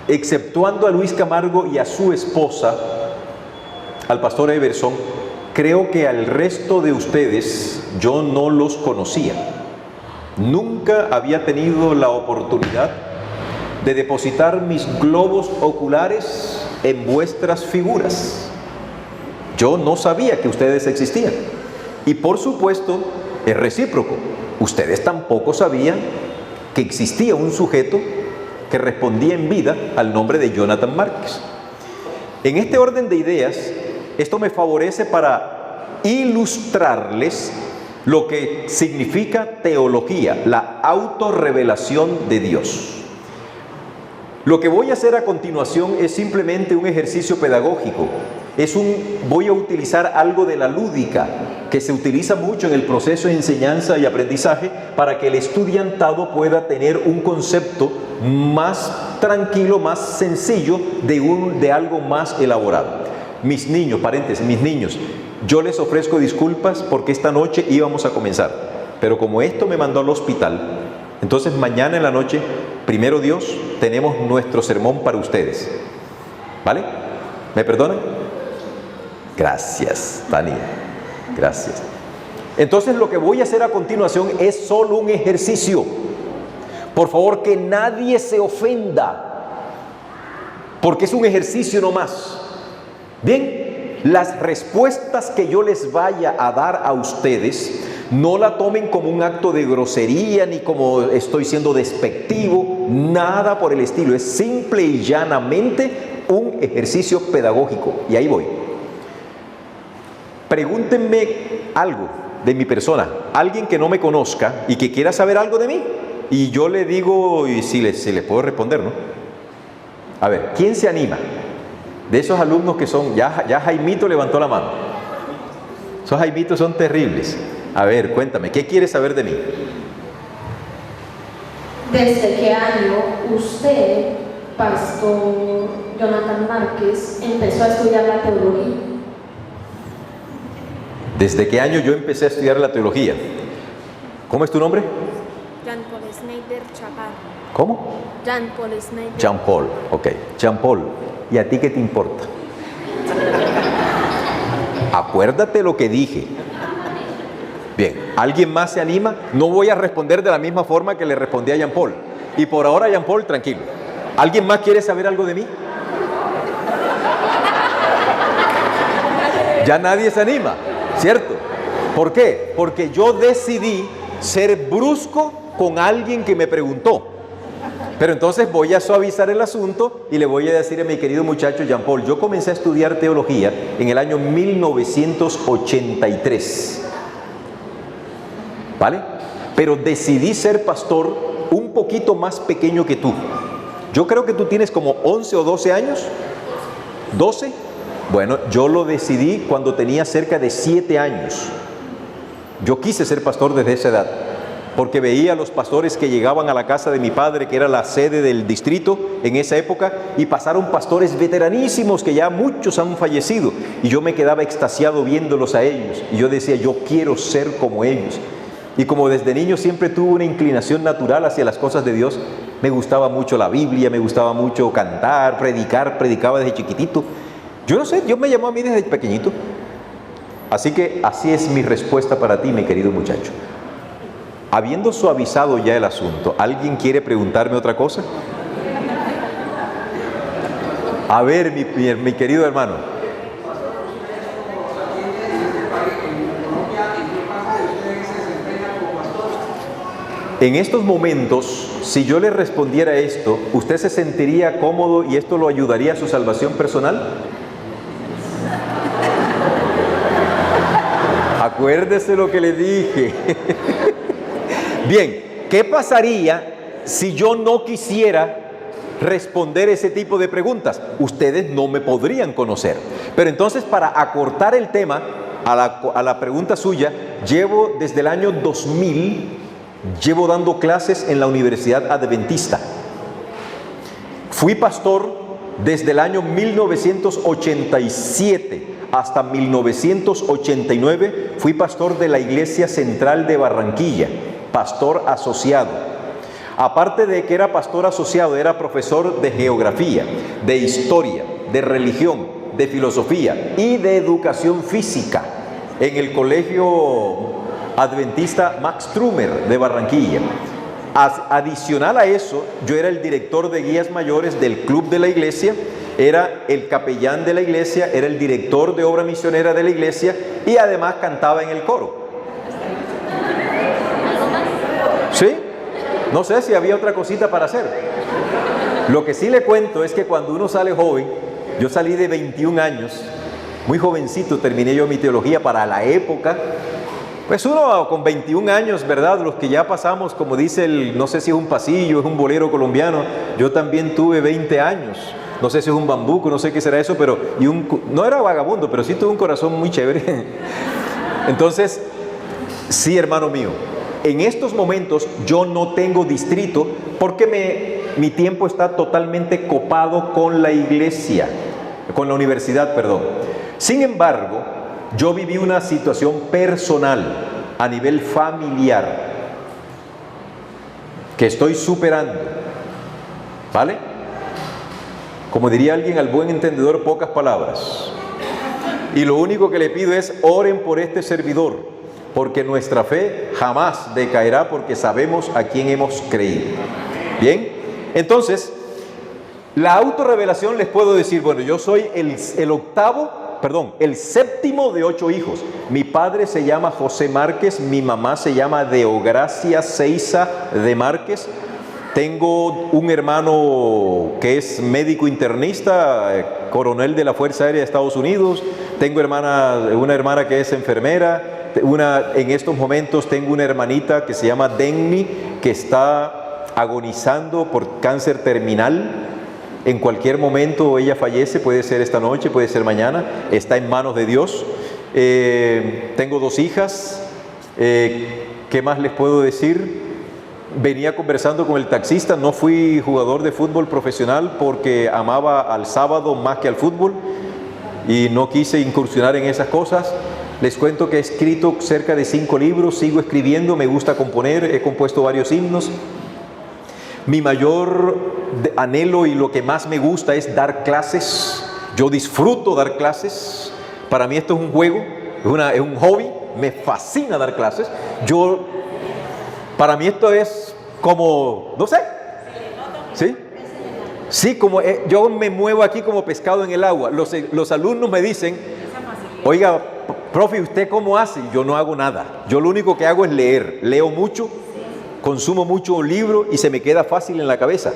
exceptuando a Luis Camargo y a su esposa, al pastor Everson, creo que al resto de ustedes yo no los conocía. Nunca había tenido la oportunidad de depositar mis globos oculares en vuestras figuras. Yo no sabía que ustedes existían. Y por supuesto, es recíproco. Ustedes tampoco sabían que existía un sujeto que respondía en vida al nombre de Jonathan Márquez. En este orden de ideas, esto me favorece para ilustrarles lo que significa teología, la autorrevelación de Dios. Lo que voy a hacer a continuación es simplemente un ejercicio pedagógico. Voy a utilizar algo de la lúdica, que se utiliza mucho en el proceso de enseñanza y aprendizaje, para que el estudiantado pueda tener un concepto más tranquilo, más sencillo de algo más elaborado. Mis niños, paréntesis, mis niños, yo les ofrezco disculpas porque esta noche íbamos a comenzar, pero como esto me mandó al hospital, entonces mañana en la noche, primero Dios, tenemos nuestro sermón para ustedes. ¿Vale? ¿Me perdonan? Gracias, Tania. Gracias. Entonces lo que voy a hacer a continuación es solo un ejercicio. Por favor, que nadie se ofenda, porque es un ejercicio nomás. Bien, las respuestas que yo les vaya a dar a ustedes, no la tomen como un acto de grosería, ni como estoy siendo despectivo, nada por el estilo. Es simple y llanamente un ejercicio pedagógico. Y ahí voy. Pregúntenme algo de mi persona, alguien que no me conozca y que quiera saber algo de mí, y yo le digo, y si le puedo responder, ¿no? A ver, ¿quién se anima? De esos alumnos que son, ya Jaimito levantó la mano. Esos Jaimitos son terribles. A ver, cuéntame, ¿qué quieres saber de mí? ¿Desde qué año usted, pastor Jonathan Márquez, empezó a estudiar la teología? ¿Desde qué año yo empecé a estudiar la teología? ¿Cómo es tu nombre? Jean-Paul Schneider Chapar. ¿Cómo? Jean-Paul Schneider. Jean-Paul, ok. Jean-Paul, ¿y a ti qué te importa? Acuérdate lo que dije. Bien, ¿alguien más se anima? No voy a responder de la misma forma que le respondí a Jean-Paul. Y por ahora, Jean-Paul, tranquilo. ¿Alguien más quiere saber algo de mí? Ya nadie se anima, ¿cierto? ¿Por qué? Porque yo decidí ser brusco con alguien que me preguntó. Pero entonces voy a suavizar el asunto y le voy a decir a mi querido muchacho Jean-Paul, yo comencé a estudiar teología en el año 1983. ¿Vale? Pero decidí ser pastor un poquito más pequeño que tú. Yo creo que tú tienes como 11 o 12 años. ¿12? Bueno, yo lo decidí cuando tenía cerca de 7 años. Yo quise ser pastor desde esa edad, porque veía a los pastores que llegaban a la casa de mi padre, que era la sede del distrito en esa época, y pasaron pastores veteranísimos que ya muchos han fallecido, y yo me quedaba extasiado viéndolos a ellos, y yo decía, yo quiero ser como ellos. Y como desde niño siempre tuve una inclinación natural hacia las cosas de Dios, me gustaba mucho la Biblia, me gustaba mucho cantar, predicaba desde chiquitito. Yo no sé, Dios me llamó a mí desde pequeñito. Así que así es mi respuesta para ti, mi querido muchacho. Habiendo suavizado ya el asunto, ¿alguien quiere preguntarme otra cosa? A ver, mi querido hermano. En estos momentos, si yo le respondiera esto, ¿usted se sentiría cómodo y esto lo ayudaría a su salvación personal? Acuérdese lo que le dije. Bien, ¿qué pasaría si yo no quisiera responder ese tipo de preguntas? Ustedes no me podrían conocer. Pero entonces, para acortar el tema a la pregunta suya, llevo desde el año 2000, llevo dando clases en la Universidad Adventista. Fui pastor desde el año 1987 hasta 1989. Fui pastor de la Iglesia Central de Barranquilla, pastor asociado. Aparte de que era pastor asociado, era profesor de geografía, de historia, de religión, de filosofía y de educación física en el colegio adventista Max Trumer de Barranquilla. Adicional a eso, yo era el director de guías mayores del club de la iglesia, era el capellán de la iglesia, era el director de obra misionera de la iglesia y además cantaba en el coro. ¿Sí? No sé si había otra cosita para hacer. Lo que sí le cuento es que cuando uno sale joven, yo salí de 21 años, muy jovencito, terminé yo mi teología para la época. Pues uno con 21 años, ¿verdad? Los que ya pasamos, como dice no sé si es un pasillo, es un bolero colombiano, yo también tuve 20 años, no sé si es un bambuco, no sé qué será eso, pero no era vagabundo, pero sí tuve un corazón muy chévere. Entonces, sí, hermano mío, en estos momentos yo no tengo distrito porque mi tiempo está totalmente copado con la iglesia, con la universidad, perdón. Sin embargo, yo viví una situación personal a nivel familiar que estoy superando, ¿vale? Como diría alguien al buen entendedor, pocas palabras. Y lo único que le pido es oren por este servidor, porque nuestra fe jamás decaerá porque sabemos a quién hemos creído. Bien, entonces, la autorrevelación les puedo decir, bueno, yo soy el séptimo de 8 hijos. Mi padre se llama José Márquez, mi mamá se llama Deogracia Seiza de Márquez. Tengo un hermano que es médico internista, coronel de la Fuerza Aérea de Estados Unidos. Tengo una hermana que es enfermera. En estos momentos tengo una hermanita que se llama Denny, que está agonizando por cáncer terminal. En cualquier momento ella fallece, puede ser esta noche, puede ser mañana, está en manos de Dios. Tengo 2 hijas. ¿Qué más les puedo decir? Venía conversando con el taxista, no fui jugador de fútbol profesional porque amaba al sábado más que al fútbol y no quise incursionar en esas cosas. Les cuento que he escrito cerca de 5 libros, sigo escribiendo, me gusta componer, he compuesto varios himnos. Mi mayor anhelo y lo que más me gusta es dar clases. Yo disfruto dar clases. Para mí esto es un juego, es un hobby. Me fascina dar clases. Para mí esto es como, no sé. ¿Sí? Sí, como yo me muevo aquí como pescado en el agua. Los alumnos me dicen, oiga, profe, ¿usted cómo hace? Yo no hago nada. Yo lo único que hago es leer. Leo mucho. Consumo mucho un libro y se me queda fácil en la cabeza.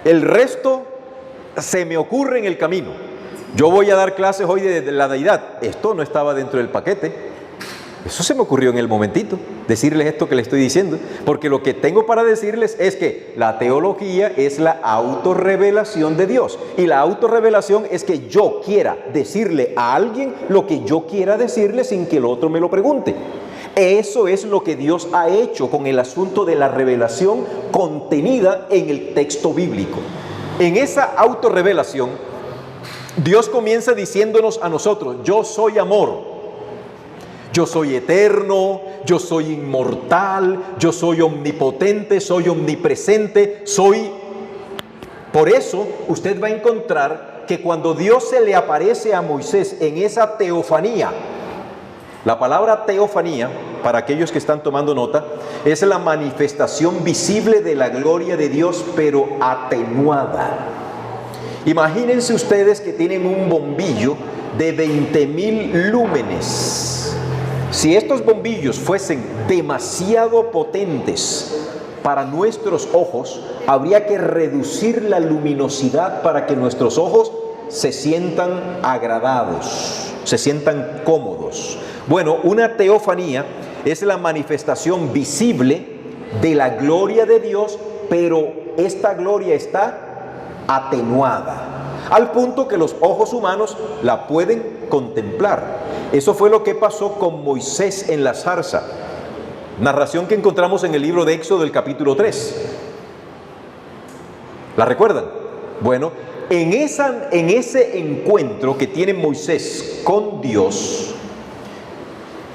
El resto se me ocurre en el camino. Yo voy a dar clases hoy de la deidad. Esto no estaba dentro del paquete. Eso se me ocurrió en el momentito, decirles esto que les estoy diciendo. Porque lo que tengo para decirles es que la teología es la autorrevelación de Dios. Y la autorrevelación es que yo quiera decirle a alguien lo que yo quiera decirle sin que el otro me lo pregunte. Eso es lo que Dios ha hecho con el asunto de la revelación contenida en el texto bíblico. En esa autorrevelación, Dios comienza diciéndonos a nosotros, yo soy amor, yo soy eterno, yo soy inmortal, yo soy omnipotente, soy omnipresente, Por eso usted va a encontrar que cuando Dios se le aparece a Moisés en esa teofanía, la palabra teofanía, para aquellos que están tomando nota, es la manifestación visible de la gloria de Dios, pero atenuada. Imagínense ustedes que tienen un bombillo de 20,000 lúmenes. Si estos bombillos fuesen demasiado potentes para nuestros ojos, habría que reducir la luminosidad para que nuestros ojos se sientan agradados, se sientan cómodos. Bueno, una teofanía es la manifestación visible de la gloria de Dios, pero esta gloria está atenuada, al punto que los ojos humanos la pueden contemplar. Eso fue lo que pasó con Moisés en la zarza, narración que encontramos en el libro de Éxodo del capítulo 3. ¿La recuerdan? Bueno, en ese encuentro que tiene Moisés con Dios,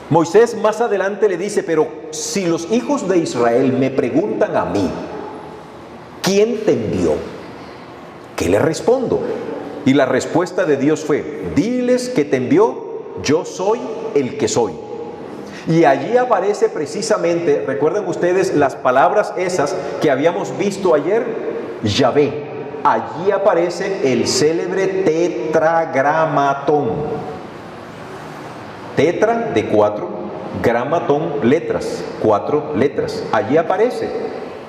Moisés más adelante le dice, pero si los hijos de Israel me preguntan a mí, ¿quién te envió? ¿Qué le respondo? Y la respuesta de Dios fue, diles que te envió, yo soy el que soy. Y allí aparece precisamente, recuerden ustedes las palabras esas que habíamos visto ayer, Yahvé. Allí aparece el célebre tetragramatón. Tetra de 4, gramatón letras, 4 letras. Allí aparece.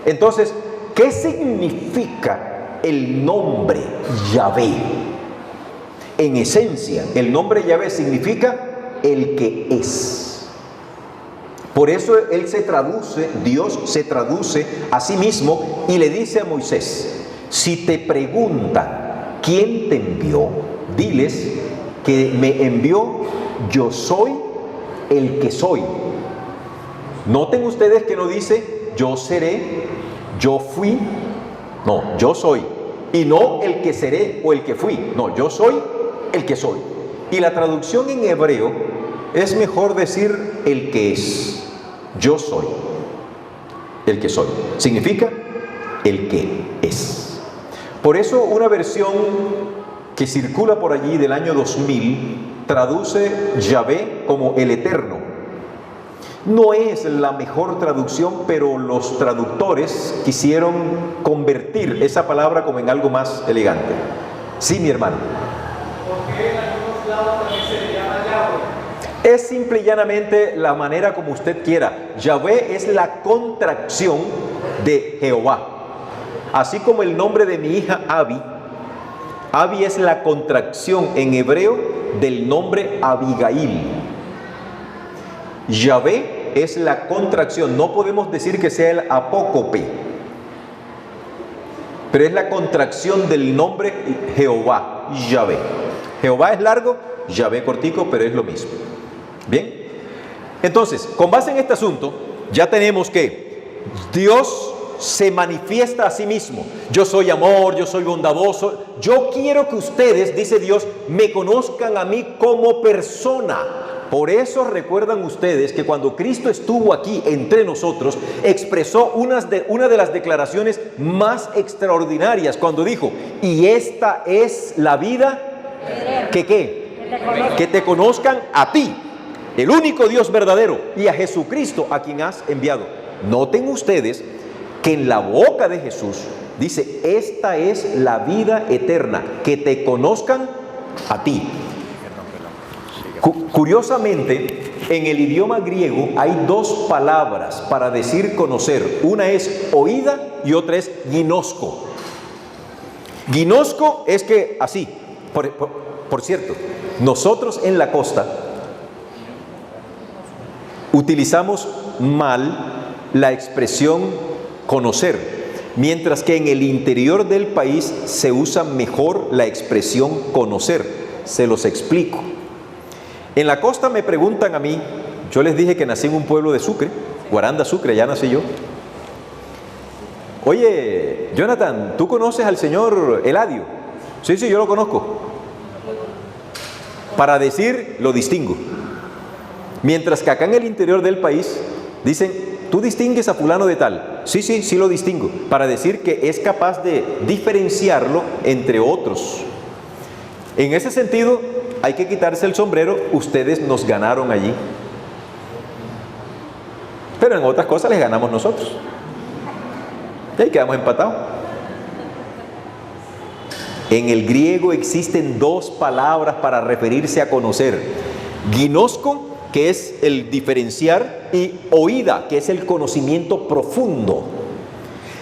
Entonces, ¿qué significa el nombre Yahvé? En esencia, el nombre Yahvé significa el que es. Por eso Dios se traduce a sí mismo y le dice a Moisés, si te preguntan quién te envió, diles que me envió, yo soy el que soy. Noten ustedes que no dice yo seré, yo fui, no, yo soy. Y no el que seré o el que fui, no, yo soy el que soy. Y la traducción en hebreo es mejor decir el que es. Yo soy el que soy. Significa el que es. Por eso una versión que circula por allí del año 2000 traduce Yahvé como el Eterno. No es la mejor traducción, pero los traductores quisieron convertir esa palabra como en algo más elegante. Sí, mi hermano. ¿Por qué en algunos lados también se le llama Yahweh? Es simple y llanamente la manera como usted quiera. Yahvé es la contracción de Jehová. Así como el nombre de mi hija Abi. Abi es la contracción en hebreo del nombre Abigail. Yahvé es la contracción. No podemos decir que sea el apócope, pero es la contracción del nombre Jehová, Yahvé. Jehová es largo, Yahvé cortico, pero es lo mismo. Bien, entonces, con base en este asunto, ya tenemos que Dios se manifiesta a sí mismo. Yo soy amor, yo soy bondadoso. Yo quiero que ustedes, dice Dios, me conozcan a mí como persona. Por eso recuerdan ustedes que cuando Cristo estuvo aquí entre nosotros, expresó una de las declaraciones más extraordinarias cuando dijo, y esta es la vida que te conozcan a ti, el único Dios verdadero, y a Jesucristo a quien has enviado. Noten ustedes que en la boca de Jesús dice, esta es la vida eterna, que te conozcan a ti. Curiosamente, en el idioma griego hay dos palabras para decir conocer. Una es oída y otra es ginosko. Ginosko es que así, por cierto, nosotros en la costa utilizamos mal la expresión conocer, mientras que en el interior del país se usa mejor la expresión conocer. Se los explico. En la costa me preguntan a mí, yo les dije que nací en un pueblo de Sucre, Guaranda, Sucre, allá nací yo. Oye, Jonathan, ¿tú conoces al señor Eladio? Sí, yo lo conozco. Para decir, lo distingo. Mientras que acá en el interior del país dicen, ¿tú distingues a fulano de tal? Sí lo distingo. Para decir que es capaz de diferenciarlo entre otros. En ese sentido, hay que quitarse el sombrero. Ustedes nos ganaron allí. Pero en otras cosas les ganamos nosotros. Y ahí quedamos empatados. En el griego existen dos palabras para referirse a conocer. Ginosko, que es el diferenciar, y oída, que es el conocimiento profundo.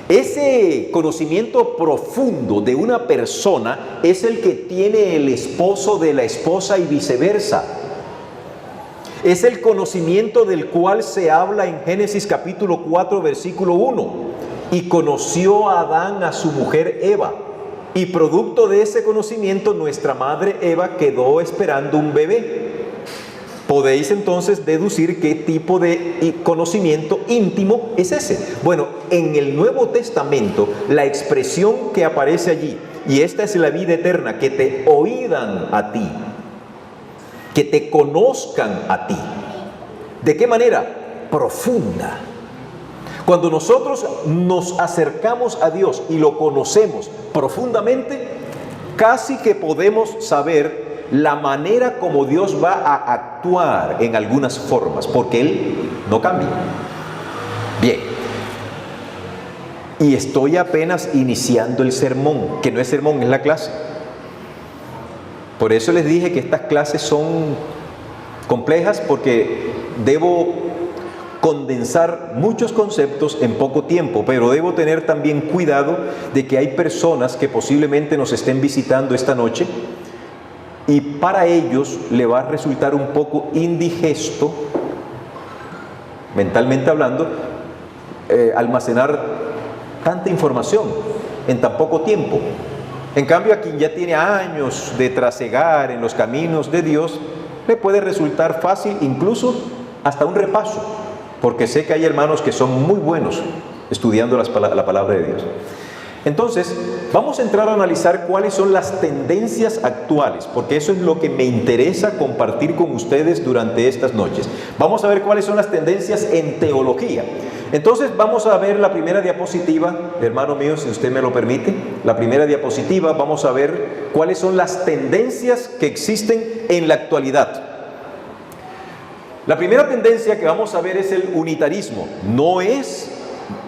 Ese conocimiento profundo de una persona es el que tiene el esposo de la esposa y viceversa. Es el conocimiento del cual se habla en Génesis capítulo 4, versículo 1. Y conoció a Adán a su mujer Eva. Y producto de ese conocimiento, nuestra madre Eva quedó esperando un bebé. Podéis entonces deducir qué tipo de conocimiento íntimo es ese. Bueno, en el Nuevo Testamento, la expresión que aparece allí, y esta es la vida eterna, que te oídan a ti, que te conozcan a ti. ¿De qué manera? Profunda. Cuando nosotros nos acercamos a Dios y lo conocemos profundamente, casi que podemos saber la manera como Dios va a actuar en algunas formas, porque Él no cambia. Bien. Y estoy apenas iniciando el sermón, que no es sermón, es la clase. Por eso les dije que estas clases son complejas, porque debo condensar muchos conceptos en poco tiempo, pero debo tener también cuidado de que hay personas que posiblemente nos estén visitando esta noche y para ellos le va a resultar un poco indigesto, mentalmente hablando, almacenar tanta información en tan poco tiempo. En cambio, a quien ya tiene años de trasegar en los caminos de Dios, le puede resultar fácil, incluso hasta un repaso, porque sé que hay hermanos que son muy buenos estudiando la palabra de Dios. Entonces, vamos a entrar a analizar cuáles son las tendencias actuales, porque eso es lo que me interesa compartir con ustedes durante estas noches. Vamos a ver cuáles son las tendencias en teología. Entonces, vamos a ver la primera diapositiva, hermano mío, si usted me lo permite. La primera diapositiva, vamos a ver cuáles son las tendencias que existen en la actualidad. La primera tendencia que vamos a ver es el unitarismo. No es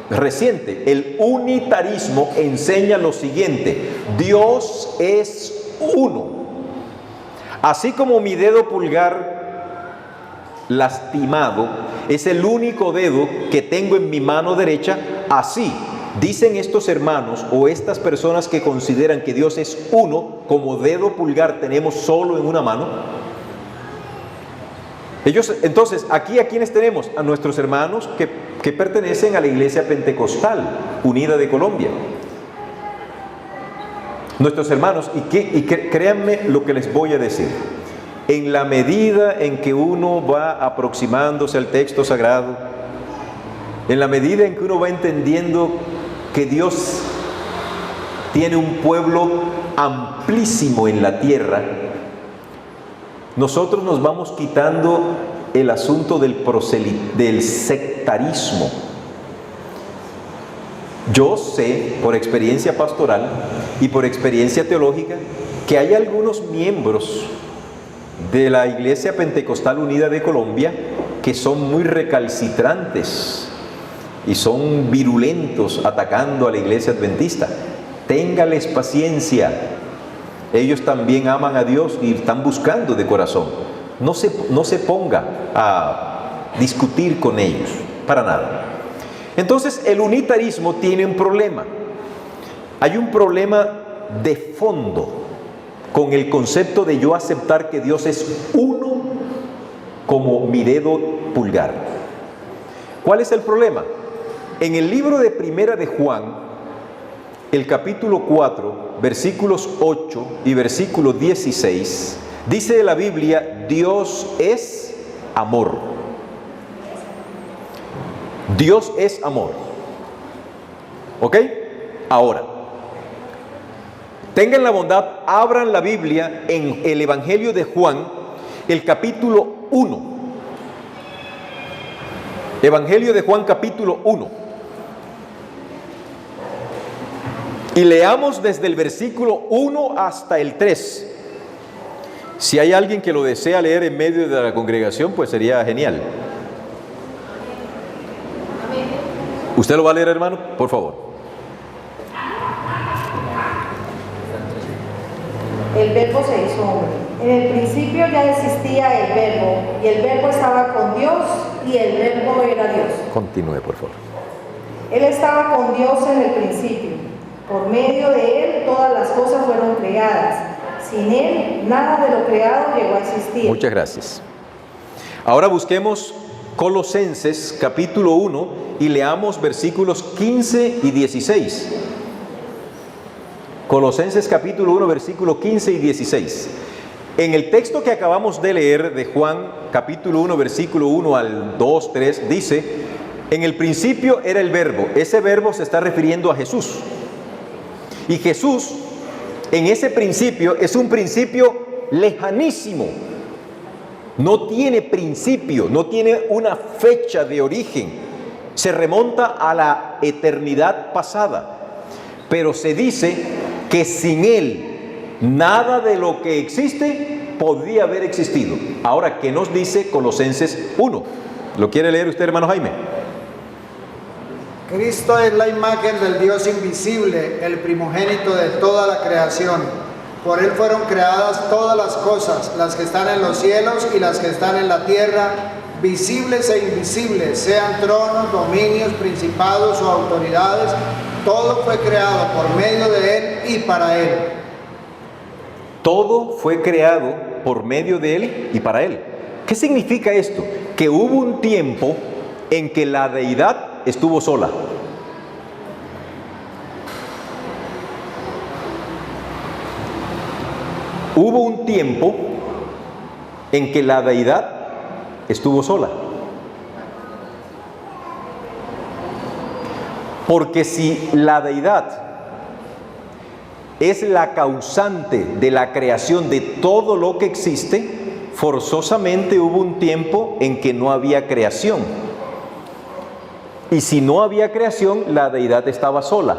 reciente. El unitarismo enseña lo siguiente: Dios es uno. Así como mi dedo pulgar lastimado es el único dedo que tengo en mi mano derecha, así dicen estos hermanos o estas personas que consideran que Dios es uno, como dedo pulgar tenemos solo en una mano. Entonces, aquí ¿a quiénes tenemos? A nuestros hermanos que pertenecen a la Iglesia Pentecostal Unida de Colombia. Nuestros hermanos, y créanme lo que les voy a decir. En la medida en que uno va aproximándose al texto sagrado, en la medida en que uno va entendiendo que Dios tiene un pueblo amplísimo en la tierra, nosotros nos vamos quitando el asunto del sectarismo. Yo sé, por experiencia pastoral y por experiencia teológica, que hay algunos miembros de la Iglesia Pentecostal Unida de Colombia que son muy recalcitrantes y son virulentos atacando a la Iglesia Adventista. Téngales paciencia. Ellos también aman a Dios y están buscando de corazón. No se ponga a discutir con ellos, para nada. Entonces, el unitarismo tiene un problema. Hay un problema de fondo con el concepto de yo aceptar que Dios es uno como mi dedo pulgar. ¿Cuál es el problema? En el libro de Primera de Juan, el capítulo 4, versículos 8 y versículo 16, dice de la Biblia: Dios es amor. Dios es amor. ¿Ok? Ahora, tengan la bondad, abran la Biblia en el Evangelio de Juan, el capítulo 1. Evangelio de Juan, capítulo 1. Y leamos desde el versículo 1 hasta el 3. Si hay alguien que lo desea leer en medio de la congregación, pues sería genial. ¿Usted lo va a leer, hermano? Por favor. El verbo se hizo hombre. En el principio ya existía el verbo, y el verbo estaba con Dios, y el verbo era Dios. Continúe, por favor. Él estaba con Dios en el principio. Por medio de Él todas las cosas fueron creadas. Sin Él nada de lo creado llegó a existir. Muchas gracias. Ahora busquemos Colosenses capítulo 1 y leamos versículos 15 y 16. Colosenses capítulo 1, versículo 15 y 16. En el texto que acabamos de leer de Juan capítulo 1, versículo 1 al 2, 3, dice: en el principio era el verbo. Ese verbo se está refiriendo a Jesús. Y Jesús, en ese principio, es un principio lejanísimo. No tiene principio, no tiene una fecha de origen. se remonta a la eternidad pasada, pero se dice que sin Él nada de lo que existe podría haber existido. Ahora, ¿qué nos dice Colosenses 1? ¿Lo quiere leer usted, hermano Jaime? Cristo es la imagen del Dios invisible, el primogénito de toda la creación. Por Él fueron creadas todas las cosas, las que están en los cielos y las que están en la tierra, visibles e invisibles, sean tronos, dominios, principados o autoridades. Todo fue creado por medio de Él y para Él. Todo fue creado por medio de Él y para Él. ¿Qué significa esto? Que hubo un tiempo en que la deidad estuvo sola. Hubo un tiempo en que la deidad estuvo sola. Porque si la deidad es la causante de la creación de todo lo que existe, forzosamente hubo un tiempo en que no había creación. Y si no había creación, la deidad estaba sola.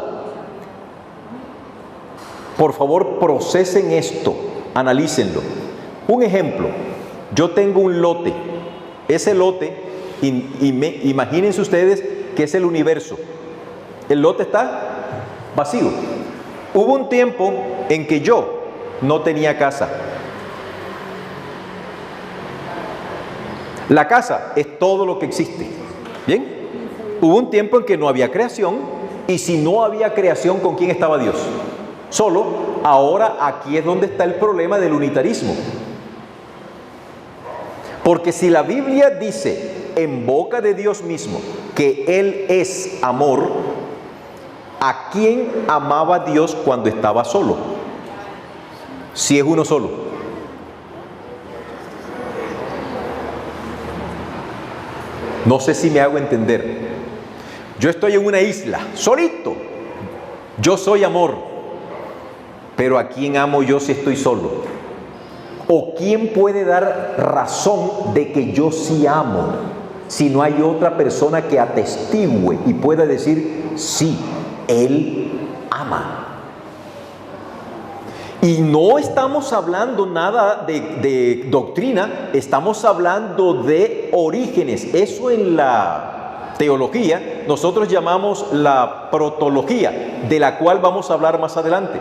Por favor, procesen esto, analícenlo. Un ejemplo, yo tengo un lote. Ese lote, imagínense ustedes que es el universo. El lote está vacío. Hubo un tiempo en que yo no tenía casa. La casa es todo lo que existe. ¿Bien? Hubo un tiempo en que no había creación, y si no había creación, ¿con quién estaba Dios? Solo. Ahora aquí es donde está el problema del unitarismo. Porque si la Biblia dice en boca de Dios mismo que Él es amor, ¿a quién amaba Dios cuando estaba solo? Si es uno solo. No sé si me hago entender. Yo estoy en una isla, solito. Yo soy amor. Pero ¿a quién amo yo si estoy solo? ¿O quién puede dar razón de que yo sí amo si no hay otra persona que atestigue y pueda decir, sí, Él ama? Y no estamos hablando nada de doctrina, estamos hablando de orígenes. Eso en la teología nosotros llamamos la protología, de la cual vamos a hablar más adelante.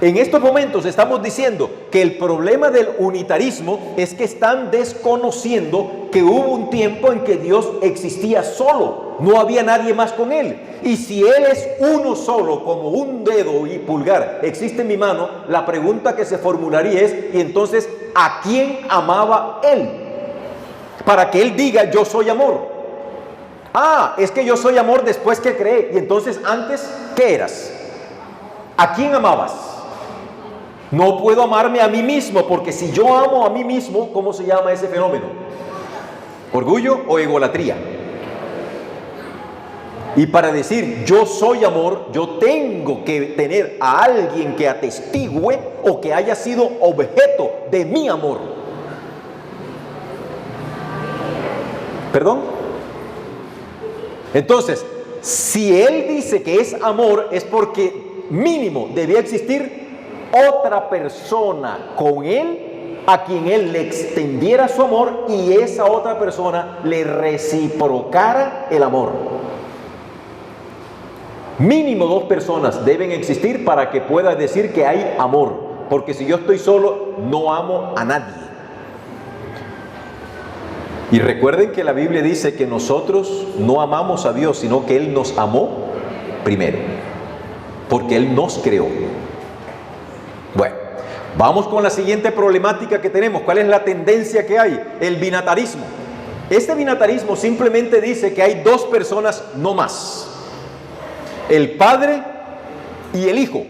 En estos momentos estamos diciendo que el problema del unitarismo es que están desconociendo que hubo un tiempo en que Dios existía solo, no había nadie más con Él. Y si Él es uno solo, como un dedo y pulgar existe en mi mano, la pregunta que se formularía es, y entonces, ¿a quién amaba Él? Para que Él diga, yo soy amor. Ah, es que yo soy amor después que creé. Y entonces, antes, ¿qué eras? ¿A quién amabas? No puedo amarme a mí mismo, porque si yo amo a mí mismo, ¿cómo se llama ese fenómeno? ¿Orgullo o egolatría? Y para decir yo soy amor, yo tengo que tener a alguien que atestigue o que haya sido objeto de mi amor. ¿Perdón? Entonces, si Él dice que es amor, es porque mínimo debía existir otra persona con Él a quien Él le extendiera su amor y esa otra persona le reciprocara el amor. Mínimo 2 personas deben existir para que pueda decir que hay amor, porque si yo estoy solo no amo a nadie. Y recuerden que la Biblia dice que nosotros no amamos a Dios, sino que Él nos amó primero, porque Él nos creó. Bueno, vamos con la siguiente problemática que tenemos. ¿Cuál es la tendencia que hay? El binatarismo. Este binatarismo simplemente dice que hay 2 personas no más: el Padre y el Hijo.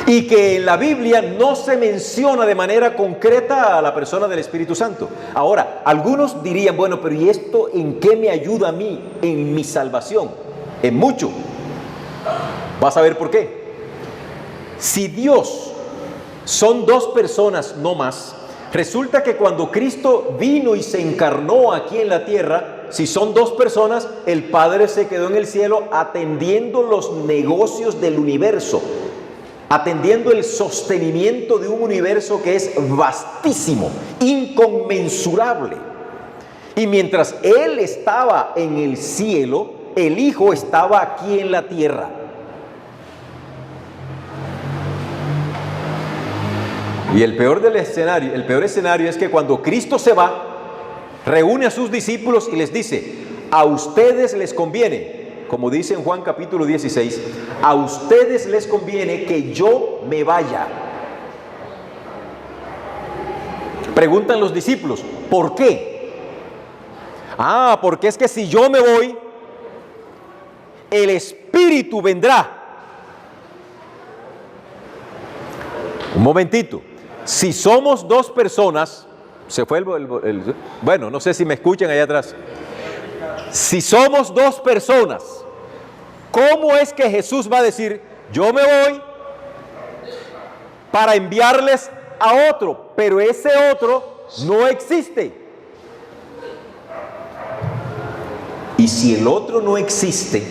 Y que en la Biblia no se menciona de manera concreta a la persona del Espíritu Santo. Ahora, algunos dirían, bueno, pero ¿y esto en qué me ayuda a mí en mi salvación? En mucho. Vas a ver por qué. Si Dios son 2 personas no más, resulta que cuando Cristo vino y se encarnó aquí en la tierra, si son dos personas, el Padre se quedó en el cielo atendiendo los negocios del universo, atendiendo el sostenimiento de un universo que es vastísimo, inconmensurable. Y mientras Él estaba en el cielo, el Hijo estaba aquí en la tierra. Y el peor escenario es que cuando Cristo se va, reúne a sus discípulos y les dice: a ustedes les conviene, como dice en Juan capítulo 16, a ustedes les conviene que yo me vaya. Preguntan los discípulos: ¿por qué? Porque es que si yo me voy, el Espíritu vendrá. Un momentito. Si somos dos personas, se fue bueno, no sé si me escuchan allá atrás. Si somos dos personas, ¿cómo es que Jesús va a decir: yo me voy para enviarles a otro, pero ese otro no existe? Y si el otro no existe,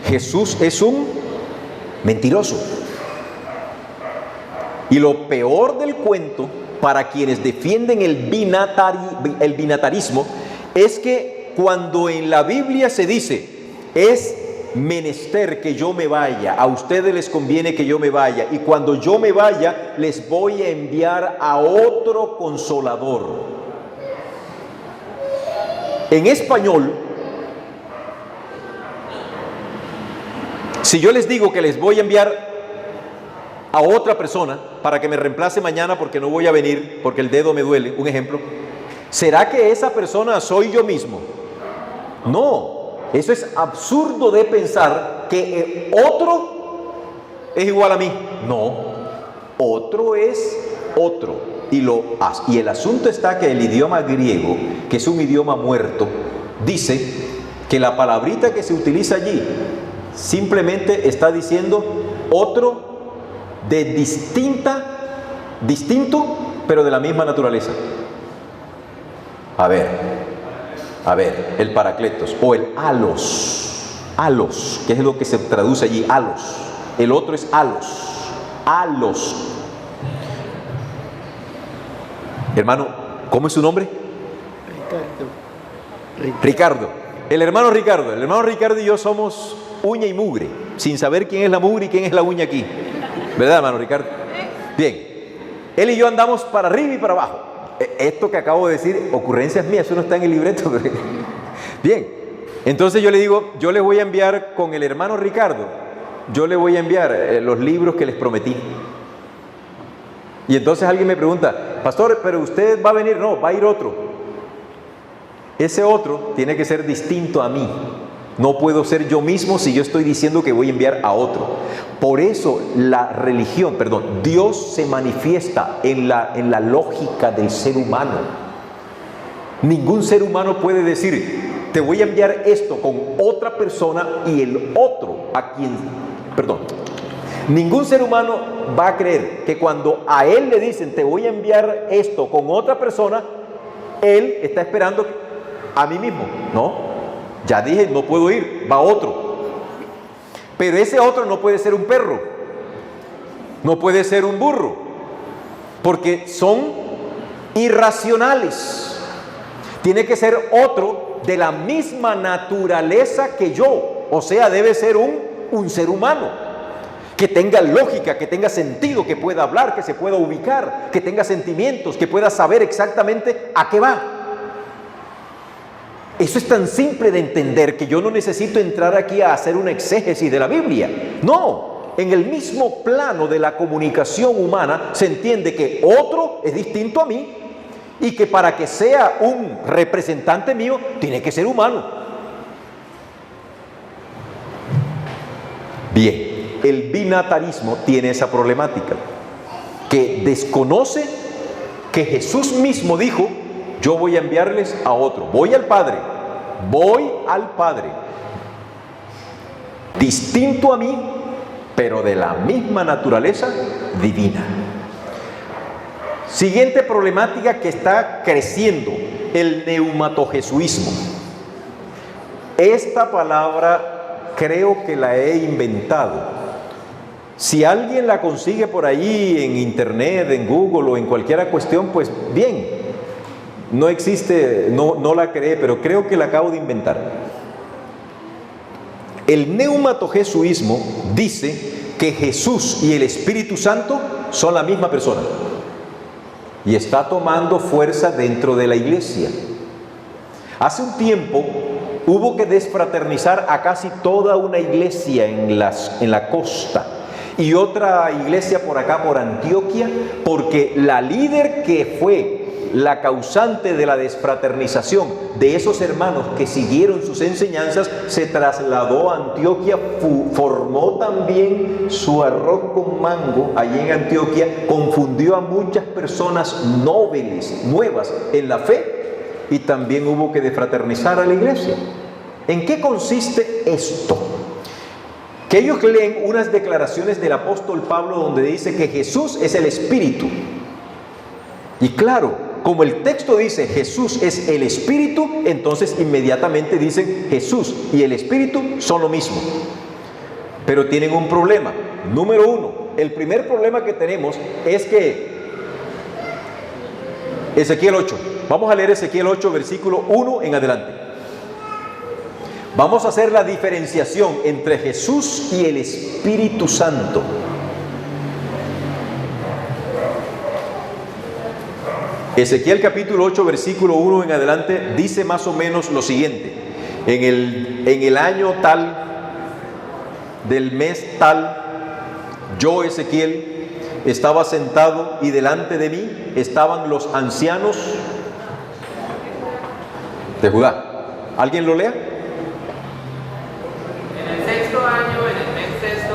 Jesús es un mentiroso. Y lo peor del cuento, para quienes defienden el binatarismo, es que cuando en la Biblia se dice: es menester que yo me vaya, a ustedes les conviene que yo me vaya, y cuando yo me vaya les voy a enviar a otro consolador. En español, si yo les digo que les voy a enviar a otra persona para que me reemplace mañana porque no voy a venir, porque el dedo me duele, un ejemplo, ¿será que esa persona soy yo mismo? No, eso es absurdo de pensar que otro es igual a mí. No, otro es otro. Y el asunto está que el idioma griego, que es un idioma muerto, dice que la palabrita que se utiliza allí simplemente está diciendo otro de distinto, pero de la misma naturaleza. A ver, el paracletos o el alos, que es lo que se traduce allí, alos. El otro es alos. Hermano, ¿cómo es su nombre? Ricardo. El hermano Ricardo y yo somos uña y mugre, sin saber quién es la mugre y quién es la uña aquí. ¿Verdad, hermano Ricardo? Bien, él y yo andamos para arriba y para abajo. Esto que acabo de decir, ocurrencias mías, eso no está en el libreto. Bien, entonces yo le digo: yo le voy a enviar con el hermano Ricardo, yo le voy a enviar los libros que les prometí. Y entonces alguien me pregunta: pastor, ¿pero usted va a venir? No, va a ir otro. Ese otro tiene que ser distinto a mí. No puedo ser yo mismo si yo estoy diciendo que voy a enviar a otro. Por eso Dios se manifiesta en la lógica del ser humano. Ningún ser humano puede decir: te voy a enviar esto con otra persona y el otro ningún ser humano va a creer que cuando a él le dicen: te voy a enviar esto con otra persona, él está esperando a mí mismo. No. Ya dije, no puedo ir, va otro. Pero ese otro no puede ser un perro, no puede ser un burro, porque son irracionales. Tiene que ser otro de la misma naturaleza que yo, o sea, debe ser un ser humano, que tenga lógica, que tenga sentido, que pueda hablar, que se pueda ubicar, que tenga sentimientos, que pueda saber exactamente a qué va. Eso es tan simple de entender que yo no necesito entrar aquí a hacer una exégesis de la Biblia. No, en el mismo plano de la comunicación humana se entiende que otro es distinto a mí y que para que sea un representante mío tiene que ser humano. Bien, el binatarismo tiene esa problemática, que desconoce que Jesús mismo dijo: yo voy a enviarles a otro, voy al Padre, distinto a mí, pero de la misma naturaleza divina. Siguiente problemática que está creciendo: el neumatojesuismo. esta palabra creo que la he inventado. Si alguien la consigue por ahí en internet, en Google o en cualquier cuestión, pues bien, no existe, no la creé, pero creo que la acabo de inventar. El neumatojesuismo dice que Jesús y el Espíritu Santo son la misma persona y está tomando fuerza dentro de la iglesia. Hace un tiempo hubo que desfraternizar a casi toda una iglesia en la costa y otra iglesia por acá, por Antioquia, porque la líder que fue la causante de la desfraternización de esos hermanos que siguieron sus enseñanzas se trasladó a Antioquia, formó también su arroz con mango allí en Antioquia, confundió a muchas personas nobles, nuevas en la fe, y también hubo que desfraternizar a la iglesia. ¿En qué consiste esto? Que ellos leen unas declaraciones del apóstol Pablo donde dice que Jesús es el Espíritu. Y claro, como el texto dice Jesús es el Espíritu, entonces inmediatamente dicen Jesús y el Espíritu son lo mismo. Pero tienen un problema. Número uno, el primer problema que tenemos es que Ezequiel 8, vamos a leer Ezequiel 8, versículo 1 en adelante. Vamos a hacer la diferenciación entre Jesús y el Espíritu Santo. Ezequiel capítulo 8, versículo 1 en adelante dice más o menos lo siguiente: en el año tal, del mes tal, yo, Ezequiel, estaba sentado y delante de mí estaban los ancianos de Judá. ¿Alguien lo lea? En el sexto año, en el mes sexto,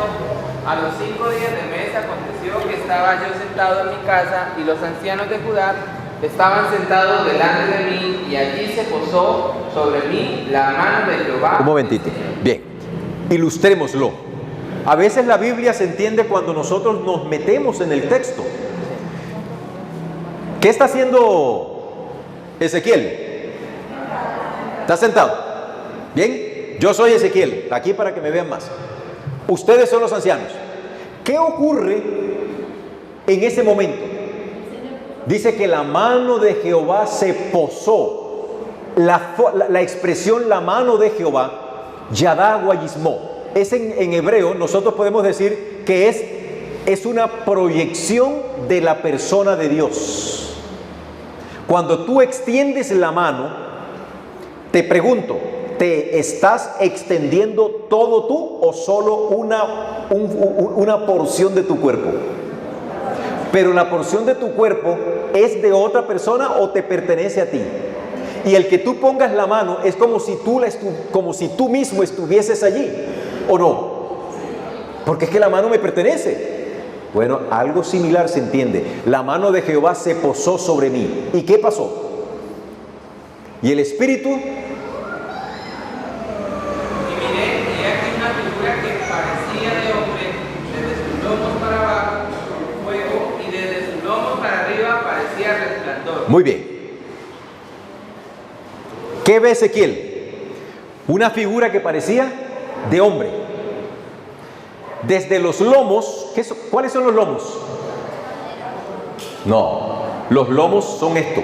a los 5 días del mes, aconteció que estaba yo sentado en mi casa y los ancianos de Judá estaban sentados delante de mí, y allí se posó sobre mí la mano de Jehová. Un momentito. Bien, ilustrémoslo. A veces la Biblia se entiende cuando nosotros nos metemos en el texto. ¿Qué está haciendo Ezequiel? ¿Está sentado? Bien, yo soy Ezequiel, aquí para que me vean más. Ustedes son los ancianos. ¿Qué ocurre en ese momento? Dice que la mano de Jehová se posó. La expresión la mano de Jehová, Yadá Guayismó, es en hebreo, nosotros podemos decir que es una proyección de la persona de Dios. Cuando tú extiendes la mano, te pregunto, ¿te estás extendiendo todo tú o solo una porción de tu cuerpo? Pero la porción de tu cuerpo es de otra persona o te pertenece a ti. Y el que tú pongas la mano es como si tú mismo estuvieses allí, ¿o no? Porque es que la mano me pertenece. Bueno, algo similar se entiende. La mano de Jehová se posó sobre mí. ¿Y qué pasó? Y el Espíritu... Muy bien. ¿Qué ve Ezequiel? Una figura que parecía de hombre. Desde los lomos, ¿cuáles son los lomos? No, los lomos son esto.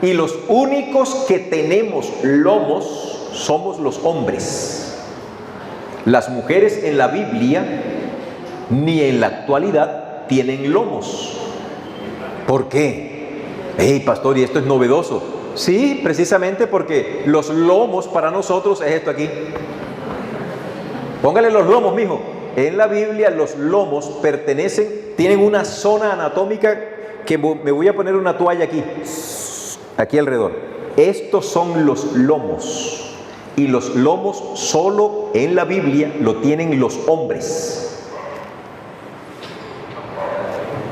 Y los únicos que tenemos lomos somos los hombres. Las mujeres en la Biblia, ni en la actualidad, tienen lomos. ¿Por qué? Hey, pastor, ¿y esto es novedoso? Sí, precisamente porque los lomos para nosotros es esto aquí. Póngale los lomos, mijo. En la Biblia los lomos tienen una zona anatómica que me voy a poner una toalla aquí alrededor. Estos son los lomos. Y los lomos solo en la Biblia lo tienen los hombres.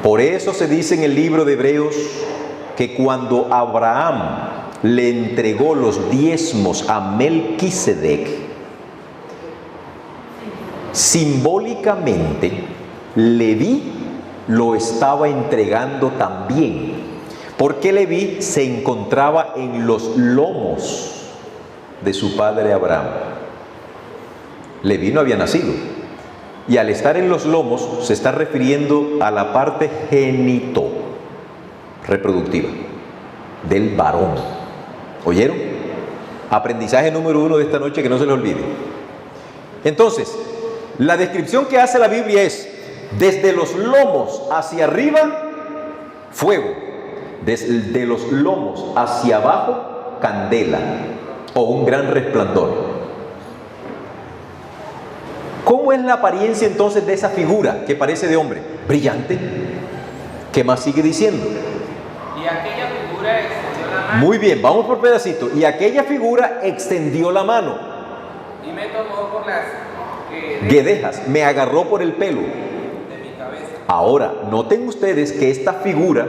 Por eso se dice en el libro de Hebreos que cuando Abraham le entregó los diezmos a Melquisedec, simbólicamente Leví lo estaba entregando también, porque Leví se encontraba en los lomos de su padre Abraham. Leví no había nacido. Y al estar en los lomos se está refiriendo a la parte genito reproductiva del varón. ¿Oyeron? Aprendizaje número 1 de esta noche, que no se les olvide. Entonces, la descripción que hace la Biblia es: desde los lomos hacia arriba, fuego; desde los lomos hacia abajo, candela o un gran resplandor. ¿Cómo es la apariencia entonces de esa figura que parece de hombre? Brillante. ¿Qué más sigue diciendo? Y aquella figura extendió la mano. Muy bien, vamos por pedacito. Y aquella figura extendió la mano. Y me tomó por las guedejas, me agarró por el pelo. de mi cabeza. Ahora, noten ustedes que esta figura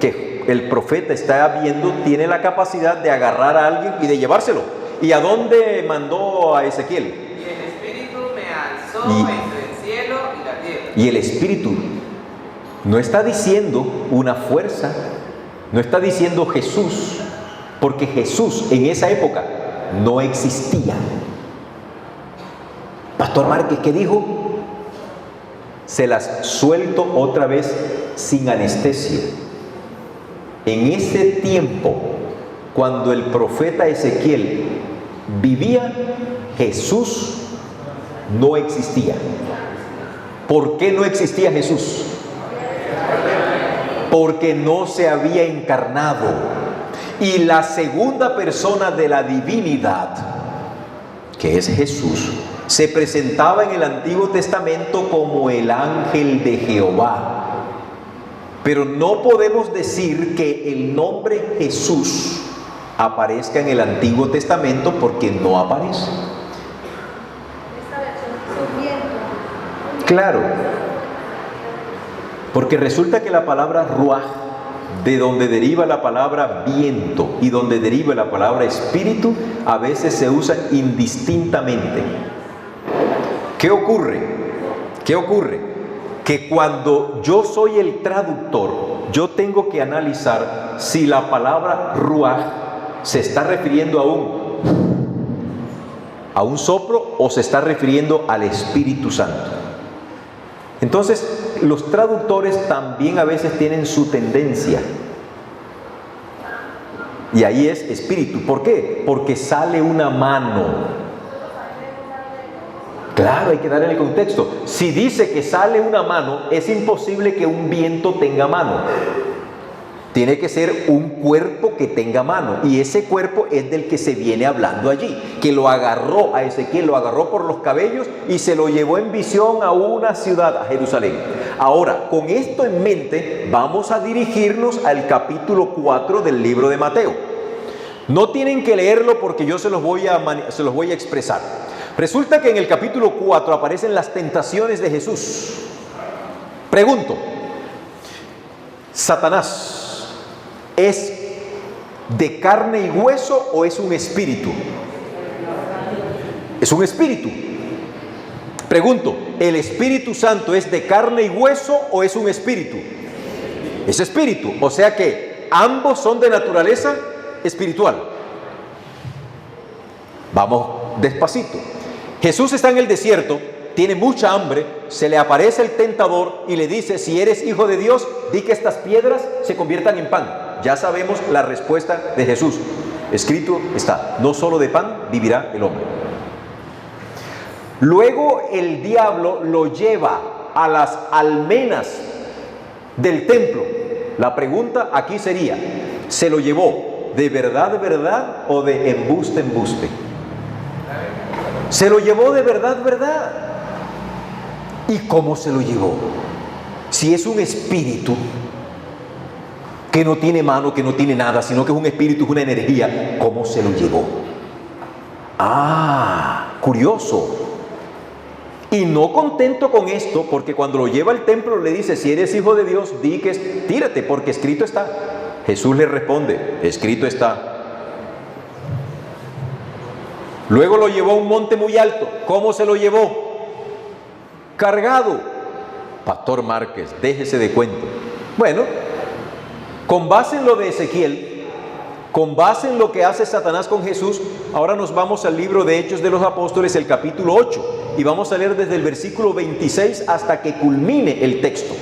que el profeta está viendo tiene la capacidad de agarrar a alguien y de llevárselo. ¿Y a dónde mandó a Ezequiel? Y el Espíritu me alzó entre el cielo y la tierra. Y el Espíritu no está diciendo una fuerza, no está diciendo Jesús, porque Jesús en esa época no existía. Pastor Márquez, ¿qué dijo? Se las suelto otra vez sin anestesia. En ese tiempo, cuando el profeta Ezequiel vivía, Jesús no existía. ¿Por qué no existía Jesús? Porque no se había encarnado. Y la segunda persona de la divinidad, que es Jesús, se presentaba en el Antiguo Testamento como el ángel de Jehová. Pero no podemos decir que el nombre Jesús aparezca en el Antiguo Testamento, porque no aparece. Claro, porque resulta que la palabra ruaj, de donde deriva la palabra viento y donde deriva la palabra espíritu, a veces se usan indistintamente. ¿Qué ocurre? ¿Qué ocurre? Que cuando yo soy el traductor, yo tengo que analizar si la palabra ruaj se está refiriendo a un soplo o se está refiriendo al Espíritu Santo. Entonces, los traductores también a veces tienen su tendencia. Y ahí es espíritu. ¿Por qué? Porque sale una mano. Claro, hay que darle el contexto. Si dice que sale una mano, es imposible que un viento tenga mano. Tiene que ser un cuerpo que tenga mano. Y ese cuerpo es del que se viene hablando allí. Que lo agarró a Ezequiel, lo agarró por los cabellos y se lo llevó en visión a una ciudad, a Jerusalén. Ahora, con esto en mente, vamos a dirigirnos al capítulo 4 del libro de Mateo. No tienen que leerlo porque yo se los voy a expresar. Resulta que en el capítulo 4 aparecen las tentaciones de Jesús. Pregunto, ¿Satanás es de carne y hueso o es un espíritu? Es un espíritu. Pregunto, ¿el Espíritu Santo es de carne y hueso o es un espíritu? Es espíritu, o sea que ambos son de naturaleza espiritual. Vamos despacito. Jesús está en el desierto, tiene mucha hambre, se le aparece el tentador y le dice: si eres hijo de Dios, di que estas piedras se conviertan en pan. Ya sabemos la respuesta de Jesús. Escrito está: no solo de pan vivirá el hombre. Luego el diablo lo lleva a las almenas del templo. La pregunta aquí sería: ¿se lo llevó de verdad o de embuste? Se lo llevó de verdad. ¿Y cómo se lo llevó? Si es un espíritu que no tiene mano, que no tiene nada, sino que es un espíritu, es una energía, ¿cómo se lo llevó? Curioso. Y no contento con esto, porque cuando lo lleva al templo le dice: si eres hijo de Dios, di que tírate, porque escrito está. Jesús le responde: escrito está. Luego lo llevó a un monte muy alto. ¿Cómo se lo llevó? Cargado. Pastor Márquez, déjese de cuento. Bueno, con base en lo de Ezequiel, Con base en lo que hace Satanás con Jesús, ahora nos vamos al libro de Hechos de los Apóstoles, el capítulo 8, y vamos a leer desde el versículo 26 hasta que culmine el texto.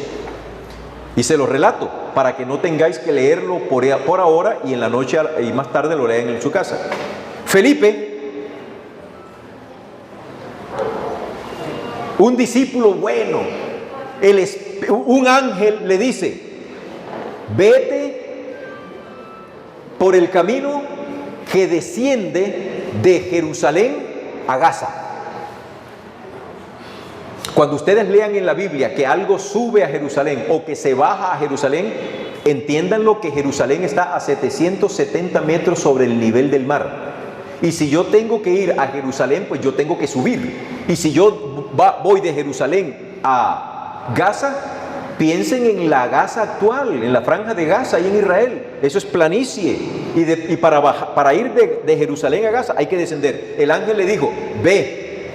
Y se lo relato para que no tengáis que leerlo por ahora y en la noche y más tarde lo lean en su casa. Felipe, un discípulo bueno, un ángel le dice: vete por el camino que desciende de Jerusalén a Gaza. Cuando ustedes lean en la Biblia que algo sube a Jerusalén o que se baja a Jerusalén, entiéndanlo que Jerusalén está a 770 metros sobre el nivel del mar. Y si yo tengo que ir a Jerusalén, pues yo tengo que subir. Y si yo voy de Jerusalén a Gaza, piensen en la Gaza actual, en la franja de Gaza y en Israel. Eso es planicie. Y para ir de Jerusalén a Gaza hay que descender. El ángel le dijo: ve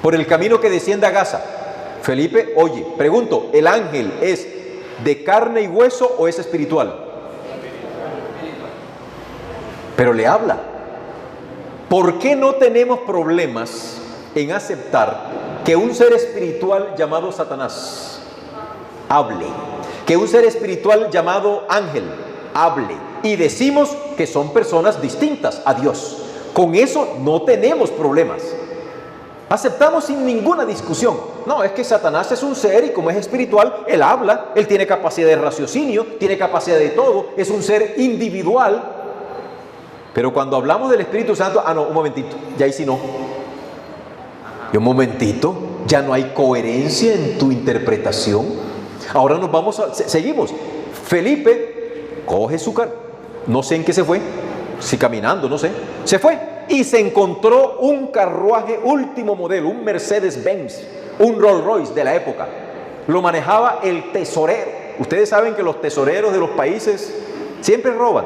por el camino que desciende a Gaza. Felipe, oye, pregunto, ¿el ángel es de carne y hueso o es espiritual? Pero le habla. ¿Por qué no tenemos problemas en aceptar que un ser espiritual llamado Satanás hable? Que un ser espiritual llamado ángel hable. Y decimos que son personas distintas a Dios. Con eso no tenemos problemas. Aceptamos sin ninguna discusión. No, es que Satanás es un ser y como es espiritual, él habla, él tiene capacidad de raciocinio, tiene capacidad de todo, es un ser individual. Pero cuando hablamos del Espíritu Santo, no, un momentito, ya ahí sí no. Y un momentito, ya no hay coherencia en tu interpretación. Ahora nos vamos seguimos. Felipe coge su carro, no sé en qué se fue, si caminando, no sé, se fue y se encontró un carruaje último modelo, un Mercedes-Benz, un Rolls-Royce de la época. Lo manejaba el tesorero. Ustedes saben que los tesoreros de los países siempre roban.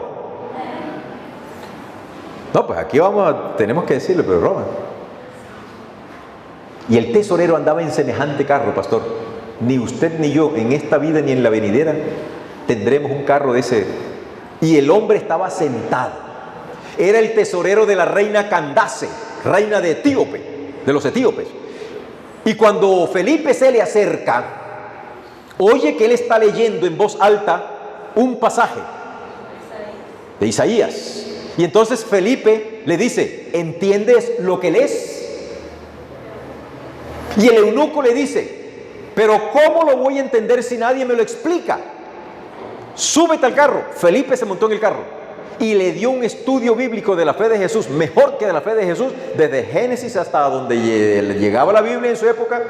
No, pues aquí tenemos que decirlo, pero roban. Y el tesorero andaba en semejante carro, pastor. Ni usted ni yo en esta vida ni en la venidera tendremos un carro de ese. Y el hombre estaba sentado. Era el tesorero de la reina Candace, reina de los etíopes. Y cuando Felipe se le acerca, oye que él está leyendo en voz alta un pasaje de Isaías. Y entonces Felipe le dice: ¿entiendes lo que lees? Y el eunuco le dice: pero ¿cómo lo voy a entender si nadie me lo explica? Súbete al carro. Felipe se montó en el carro y le dio un estudio bíblico de la fe de Jesús, mejor que de la fe de Jesús, desde Génesis hasta donde llegaba la Biblia en su época.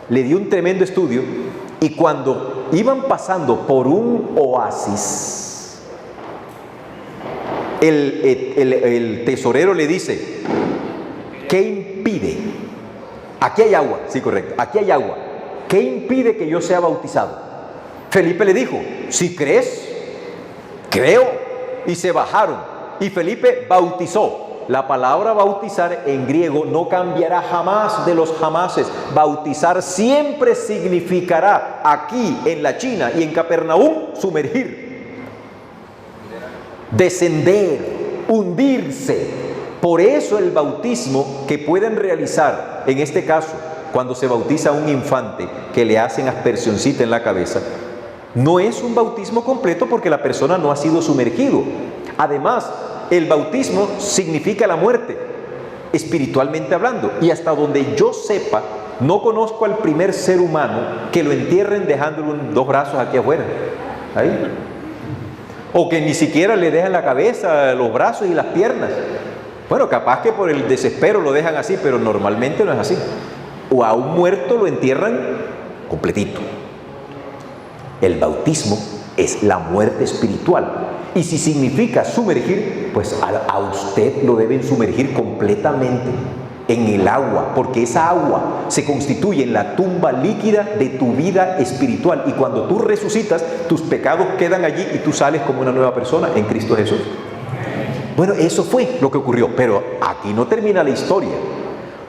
Le dio un tremendo estudio. Y cuando iban pasando por un oasis, el tesorero le dice: ¿qué impide? Aquí hay agua, sí, correcto, aquí hay agua. ¿Qué impide que yo sea bautizado? Felipe le dijo: si crees, creo. Y se bajaron y Felipe bautizó. La palabra bautizar en griego no cambiará jamás de los jamases. Bautizar siempre significará aquí en la China y en Capernaum sumergir, descender, hundirse. Por eso el bautismo que pueden realizar, en este caso, cuando se bautiza a un infante que le hacen aspersioncita en la cabeza, no es un bautismo completo porque la persona no ha sido sumergido. Además, el bautismo significa la muerte, espiritualmente hablando. Y hasta donde yo sepa, no conozco al primer ser humano que lo entierren dejándole dos brazos aquí afuera. Ahí. O que ni siquiera le dejan la cabeza, los brazos y las piernas. Bueno, capaz que por el desespero lo dejan así, pero normalmente no es así. O a un muerto lo entierran completito. El bautismo es la muerte espiritual. Y si significa sumergir, pues a usted lo deben sumergir completamente en el agua, porque esa agua se constituye en la tumba líquida de tu vida espiritual. Y cuando tú resucitas, tus pecados quedan allí y tú sales como una nueva persona en Cristo Jesús. Bueno, eso fue lo que ocurrió, pero aquí no termina la historia.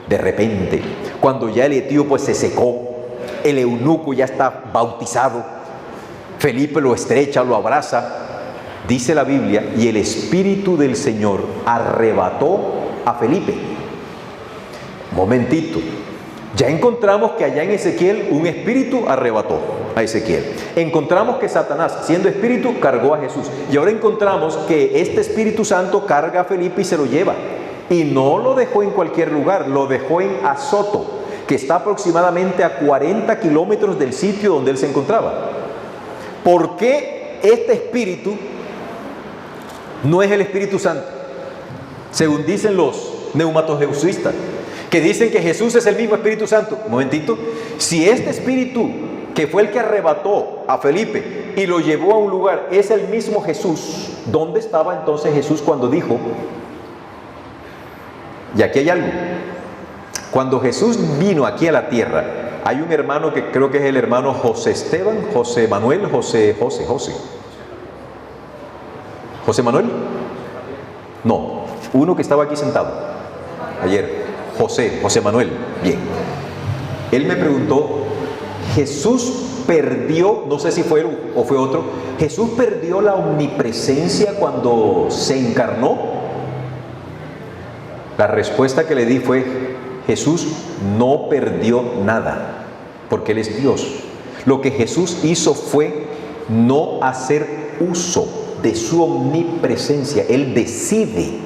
De repente, cuando ya el etíope se secó, el eunuco ya está bautizado, Felipe lo estrecha, lo abraza Dice la Biblia, y el Espíritu del Señor arrebató a Felipe. Momentito. Ya encontramos que allá en Ezequiel un espíritu arrebató a Ezequiel. Encontramos que Satanás, siendo espíritu, cargó a Jesús. Y ahora encontramos que este Espíritu Santo carga a Felipe y se lo lleva. Y no lo dejó en cualquier lugar, lo dejó en Azoto, que está aproximadamente a 40 kilómetros del sitio donde él se encontraba. ¿Por qué este espíritu no es el Espíritu Santo? Según dicen los neumatologístas, que dicen que Jesús es el mismo Espíritu Santo. Un momentito. Si este espíritu, que fue el que arrebató a Felipe y lo llevó a un lugar, es el mismo Jesús, ¿dónde estaba entonces Jesús cuando dijo? Y aquí hay algo. Cuando Jesús vino aquí a la tierra, hay un hermano que creo que es el hermano José Esteban, José Manuel, José Manuel. No, uno que estaba aquí sentado ayer. José Manuel, bien. Él me preguntó, Jesús perdió, no sé si fue él o fue otro, Jesús perdió la omnipresencia cuando se encarnó. La respuesta que le di fue, Jesús no perdió nada, porque Él es Dios. Lo que Jesús hizo fue no hacer uso de su omnipresencia. Él decide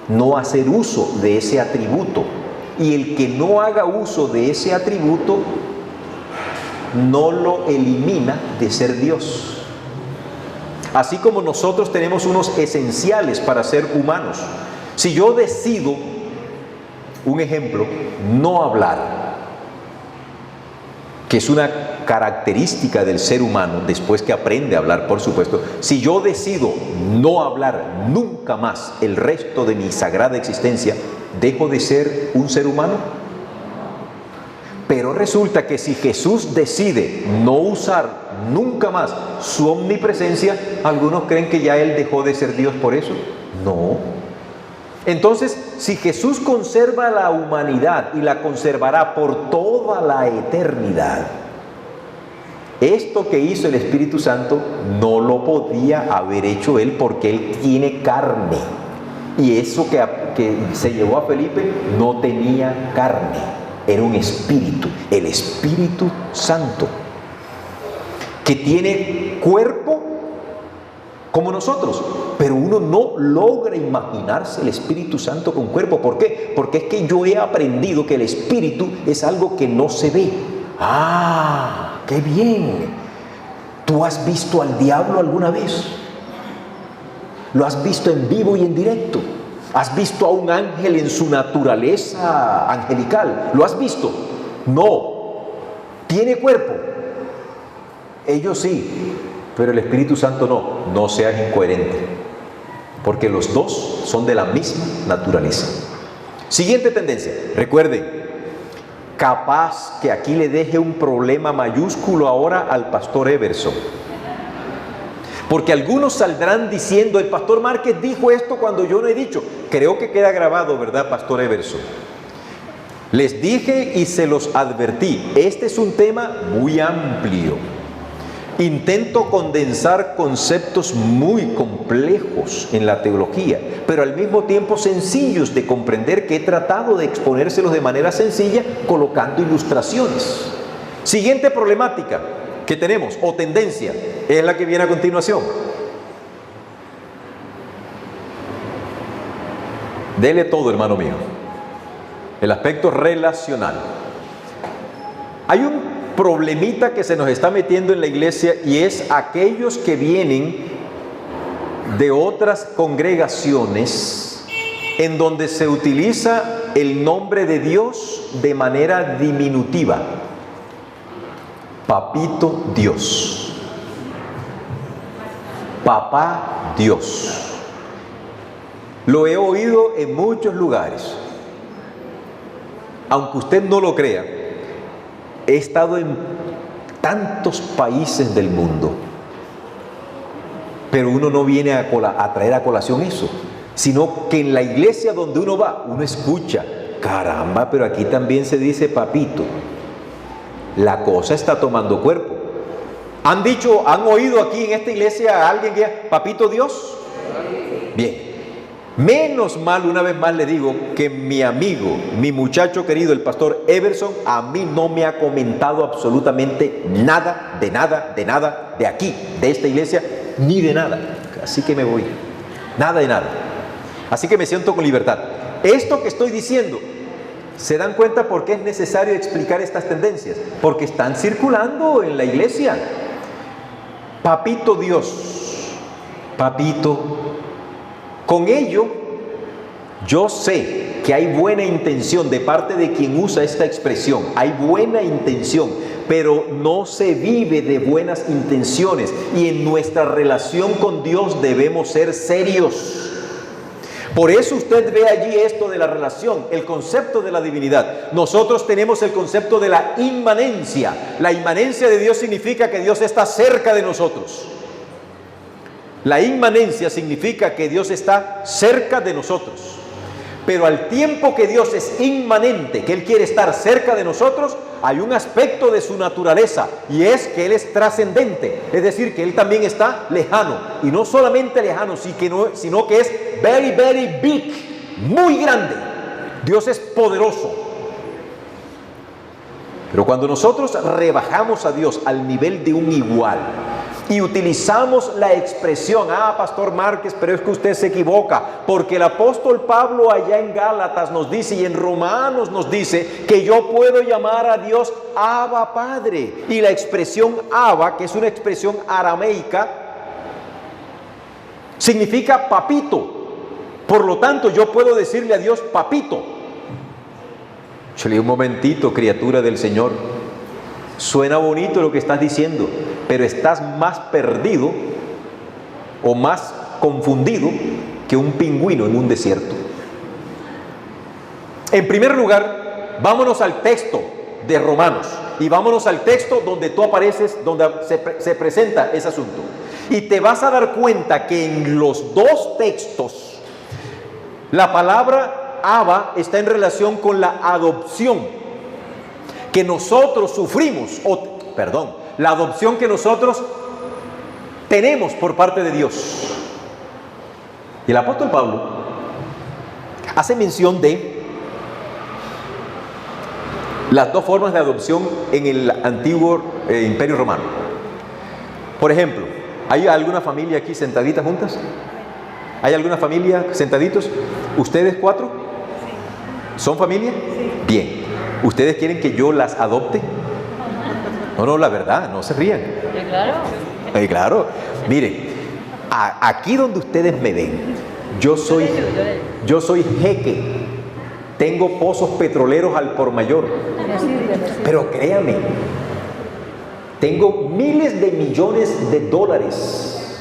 no hacer uso de ese atributo. Y el que no haga uso de ese atributo no lo elimina de ser Dios. Así como nosotros tenemos unos esenciales para ser humanos. Si yo decido, un ejemplo, no hablar, que es una característica del ser humano después que aprende a hablar, por supuesto. Si yo decido no hablar nunca más el resto de mi sagrada existencia, ¿dejo de ser un ser humano? Pero resulta que si Jesús decide no usar nunca más su omnipresencia, algunos creen que ya Él dejó de ser Dios por eso. No. Entonces, si Jesús conserva la humanidad y la conservará por toda la eternidad, esto que hizo el Espíritu Santo no lo podía haber hecho Él, porque Él tiene carne. Y eso que se llevó a Felipe no tenía carne, era un espíritu, el Espíritu Santo, que tiene cuerpo como nosotros, pero uno no logra imaginarse el Espíritu Santo con cuerpo. ¿Por qué? Porque es que yo he aprendido que el Espíritu es algo que no se ve. ¡Ah, qué bien! ¿Tú has visto al diablo alguna vez? ¿Lo has visto en vivo y en directo? ¿Has visto a un ángel en su naturaleza angelical? ¿Lo has visto? No. ¿Tiene cuerpo? Ellos sí, pero el Espíritu Santo no. No seas incoherente, porque los dos son de la misma naturaleza. Siguiente tendencia. Recuerden, capaz que aquí le deje un problema mayúsculo ahora al pastor Everson. Porque algunos saldrán diciendo, el pastor Márquez dijo esto cuando yo no he dicho. Creo que queda grabado, ¿verdad, pastor Everson? Les dije y se los advertí. Este es un tema muy amplio. Intento condensar conceptos muy complejos en la teología, pero al mismo tiempo sencillos de comprender, que he tratado de exponérselos de manera sencilla colocando ilustraciones. Siguiente problemática que tenemos, o tendencia, es la que viene a continuación. Dele todo, hermano mío. El aspecto relacional. Hay un problemita que se nos está metiendo en la iglesia, y es aquellos que vienen de otras congregaciones en donde se utiliza el nombre de Dios de manera diminutiva. Papito Dios, papá Dios. Lo he oído en muchos lugares. Aunque usted no lo crea, he estado en tantos países del mundo, pero uno no viene a traer a colación eso, sino que en la iglesia donde uno va, uno escucha, caramba, pero aquí también se dice papito. La cosa está tomando cuerpo. ¿Han oído aquí en esta iglesia a alguien que diga, papito Dios? Bien. Menos mal, una vez más le digo, que mi amigo, mi muchacho querido, el pastor Everson, a mí no me ha comentado absolutamente nada, de aquí, de esta iglesia, ni de nada. Así que me voy. Nada de nada. Así que me siento con libertad. Esto que estoy diciendo, ¿se dan cuenta por qué es necesario explicar estas tendencias? Porque están circulando en la iglesia. Papito Dios, papito. Con ello, yo sé que hay buena intención de parte de quien usa esta expresión. Hay buena intención, pero no se vive de buenas intenciones. Y en nuestra relación con Dios debemos ser serios. Por eso usted ve allí esto de la relación, el concepto de la divinidad. Nosotros tenemos el concepto de la inmanencia. La inmanencia de Dios significa que Dios está cerca de nosotros. La inmanencia significa que Dios está cerca de nosotros. Pero al tiempo que Dios es inmanente, que Él quiere estar cerca de nosotros, hay un aspecto de su naturaleza, y es que Él es trascendente. Es decir, que Él también está lejano. Y no solamente lejano, sino que es very, very big, muy grande. Dios es poderoso. Pero cuando nosotros rebajamos a Dios al nivel de un igual, y utilizamos la expresión, Pastor Márquez, pero es que usted se equivoca, porque el apóstol Pablo allá en Gálatas nos dice y en Romanos nos dice que yo puedo llamar a Dios Abba Padre. Y la expresión Abba, que es una expresión arameica, significa papito. Por lo tanto, yo puedo decirle a Dios papito. Yo le digo, un momentito, criatura del Señor. Suena bonito lo que estás diciendo, pero estás más perdido o más confundido que un pingüino en un desierto. En primer lugar, vámonos al texto de Romanos y vámonos al texto donde tú apareces, donde se presenta ese asunto. Y te vas a dar cuenta que en los dos textos la palabra Abba está en relación con la adopción que nosotros sufrimos, la adopción que nosotros tenemos por parte de Dios. Y el apóstol Pablo hace mención de las dos formas de adopción en el antiguo Imperio Romano. Por ejemplo, ¿hay alguna familia aquí sentadita juntas? ¿Hay alguna familia sentaditos? ¿Ustedes 4? ¿Son familia? Bien. ¿Ustedes quieren que yo las adopte? No, la verdad, no se rían. Claro. Claro. Miren, aquí donde ustedes me ven, yo soy jeque. Tengo pozos petroleros al por mayor. Pero créame, tengo miles de millones de dólares.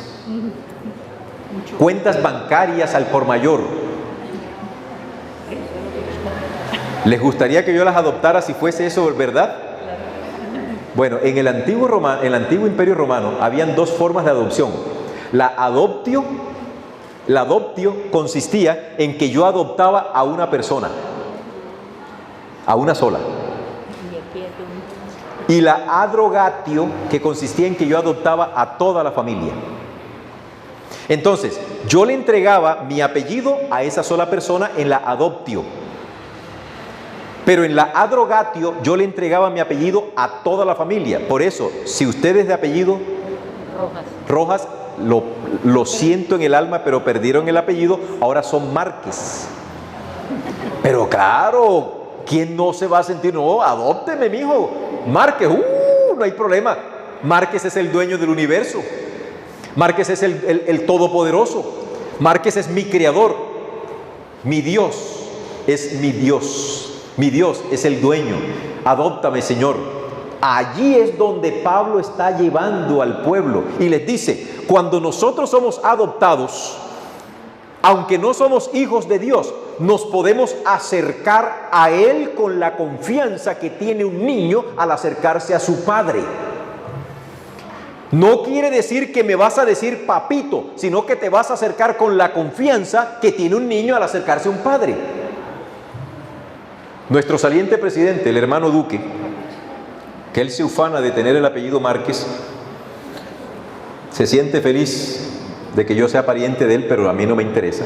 Cuentas bancarias al por mayor. ¿Les gustaría que yo las adoptara si fuese eso verdad? Bueno, en el antiguo Imperio Romano habían dos formas de adopción. La adoptio consistía en que yo adoptaba a una persona, a una sola. Y la adrogatio, que consistía en que yo adoptaba a toda la familia. Entonces, yo le entregaba mi apellido a esa sola persona en la adoptio. Pero en la adrogatio yo le entregaba mi apellido a toda la familia. Por eso, si usted es de apellido Rojas, lo siento en el alma, pero perdieron el apellido, ahora son Márquez. Pero claro, ¿quién no se va a sentir? No, adópteme, mijo. Márquez, no hay problema. Márquez es el dueño del universo. Márquez es el todopoderoso. Márquez es mi creador. Mi Dios es mi Dios. Mi Dios es el dueño. Adóptame, Señor. Allí es donde Pablo está llevando al pueblo y les dice, cuando nosotros somos adoptados, aunque no somos hijos de Dios, nos podemos acercar a Él con la confianza que tiene un niño al acercarse a su padre. No quiere decir que me vas a decir papito, sino que te vas a acercar con la confianza que tiene un niño al acercarse a un padre. Nuestro saliente presidente, el hermano Duque, que él se ufana de tener el apellido Márquez, se siente feliz de que yo sea pariente de él, pero a mí no me interesa.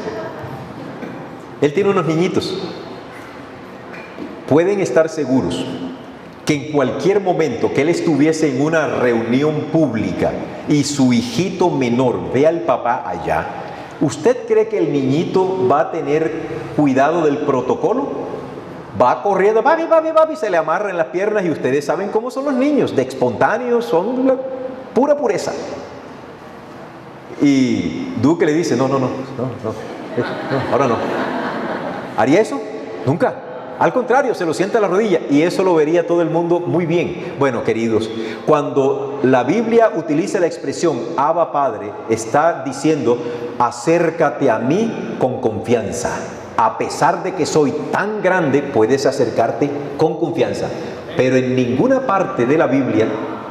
Él tiene unos niñitos. Pueden estar seguros que en cualquier momento que él estuviese en una reunión pública y su hijito menor ve al papá allá, ¿usted cree que el niñito va a tener cuidado del protocolo? Va corriendo, papi, se le amarra en las piernas, y ustedes saben cómo son los niños, de espontáneos, son la pura pureza. Y Duque le dice, no, ahora no. ¿Haría eso? Nunca. Al contrario, se lo sienta a la rodilla, y eso lo vería todo el mundo muy bien. Bueno, queridos, cuando la Biblia utiliza la expresión Abba Padre, está diciendo, acércate a mí con confianza. A pesar de que soy tan grande, puedes acercarte con confianza. Pero en ninguna parte de la Biblia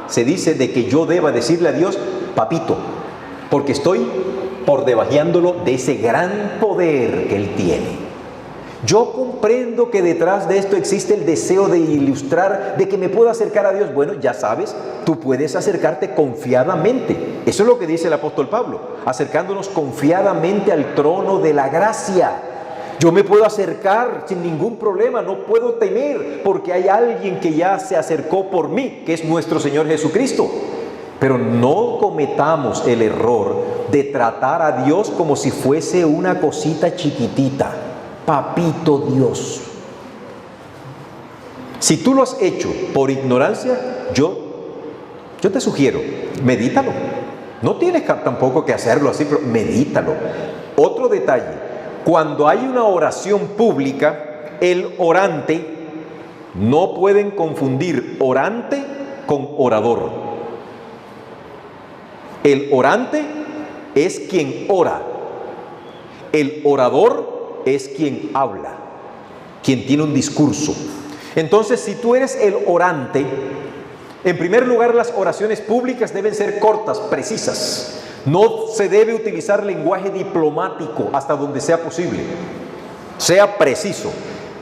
se dice de que yo deba decirle a Dios, papito, porque estoy por debajeándolo de ese gran poder que Él tiene. Yo comprendo que detrás de esto existe el deseo de ilustrar, de que me puedo acercar a Dios. Bueno, ya sabes, tú puedes acercarte confiadamente. Eso es lo que dice el apóstol Pablo, acercándonos confiadamente al trono de la gracia. Yo me puedo acercar sin ningún problema, no puedo temer, porque hay alguien que ya se acercó por mí, que es nuestro Señor Jesucristo. Pero no cometamos el error de tratar a Dios como si fuese una cosita chiquitita. Papito Dios. Si tú lo has hecho por ignorancia, yo te sugiero, medítalo. No tienes tampoco que hacerlo así, pero medítalo. Otro detalle, cuando hay una oración pública, el orante, no pueden confundir orante con orador. El orante es quien ora. El orador es quien habla, quien tiene un discurso. Entonces, si tú eres el orante, en primer lugar, las oraciones públicas deben ser cortas, precisas. No se debe utilizar lenguaje diplomático hasta donde sea posible. Sea preciso.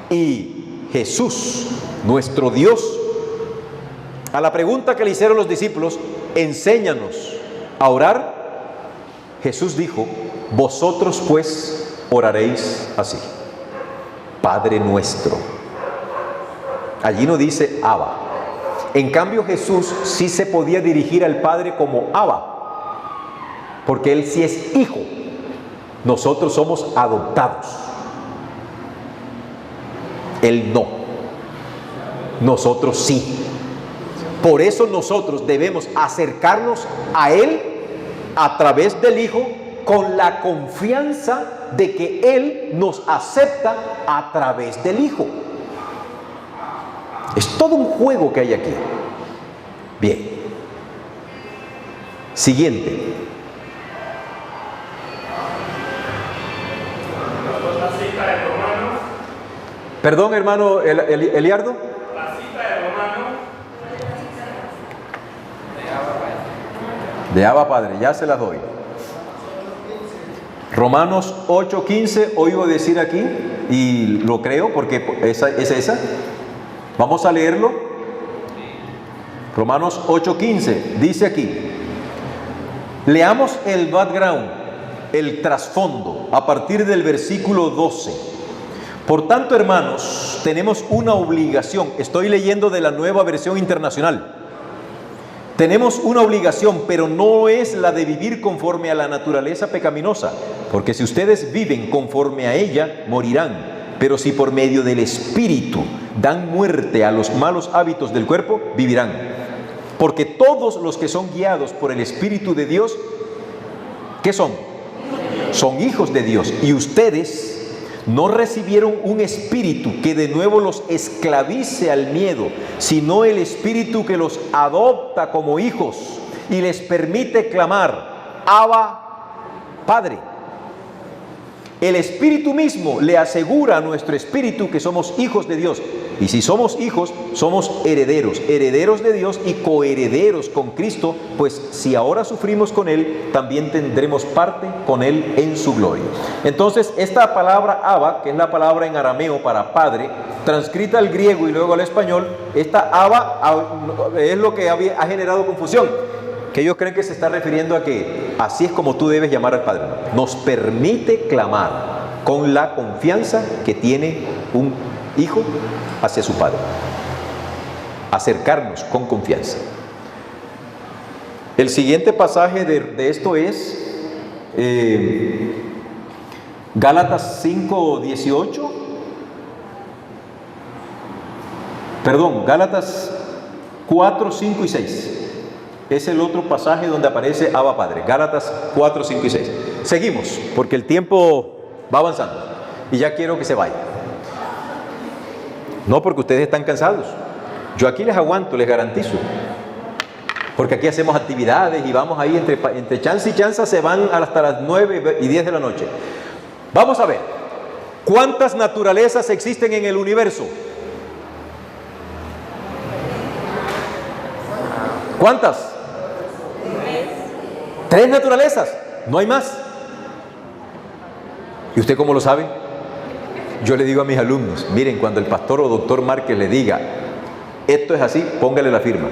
Y Jesús, nuestro Dios, a la pregunta que le hicieron los discípulos, enséñanos a orar, Jesús dijo, vosotros pues oraréis así: Padre nuestro. Allí no dice Abba. En cambio, Jesús sí se podía dirigir al Padre como Abba, porque Él sí es hijo. Nosotros somos adoptados. Él no. Nosotros sí. Por eso nosotros debemos acercarnos a Él a través del Hijo, con la confianza de que Él nos acepta a través del Hijo. Es todo un juego que hay aquí. Bien. Siguiente. La cita de Romanos. Perdón, hermano Eliardo. La cita de Romanos. De Abba Padre, ya se las doy. Romanos 8:15, oigo decir aquí, y lo creo porque esa es esa. Vamos a leerlo. Romanos 8:15, dice aquí. Leamos el background, el trasfondo, a partir del versículo 12. Por tanto, hermanos, tenemos una obligación. Estoy leyendo de la Nueva Versión Internacional. Tenemos una obligación, pero no es la de vivir conforme a la naturaleza pecaminosa, porque si ustedes viven conforme a ella, morirán. Pero si por medio del Espíritu dan muerte a los malos hábitos del cuerpo, vivirán. Porque todos los que son guiados por el Espíritu de Dios, ¿qué son? Son hijos de Dios. Y ustedes no recibieron un espíritu que de nuevo los esclavice al miedo, sino el Espíritu que los adopta como hijos y les permite clamar, Abba, Padre. El Espíritu mismo le asegura a nuestro espíritu que somos hijos de Dios. Y si somos hijos, somos herederos, herederos de Dios y coherederos con Cristo, pues si ahora sufrimos con Él, también tendremos parte con Él en su gloria. Entonces, esta palabra Abba, que es la palabra en arameo para padre, transcrita al griego y luego al español, esta Abba es lo que ha generado confusión. que ellos creen que se está refiriendo a que así es como tú debes llamar al Padre. Nos permite clamar con la confianza que tiene un hijo hacia su Padre. Acercarnos con confianza. El siguiente pasaje de esto es Gálatas 5:18. Perdón, Gálatas 4, 5 y 6. Es el otro pasaje donde aparece Abba Padre. Gálatas 4, 5 y 6. Seguimos, porque el tiempo va avanzando y ya quiero que se vaya. No porque ustedes están cansados. Yo aquí les aguanto, les garantizo. Porque aquí hacemos actividades y vamos ahí entre chance y chanza, se van hasta las 9 y 10 de la noche. Vamos a ver, ¿cuántas naturalezas existen en el universo? ¿Cuántas? 3 naturalezas, no hay más. ¿Y usted cómo lo sabe? Yo le digo a mis alumnos, miren, cuando el pastor o doctor Márquez le diga, esto es así, póngale la firma.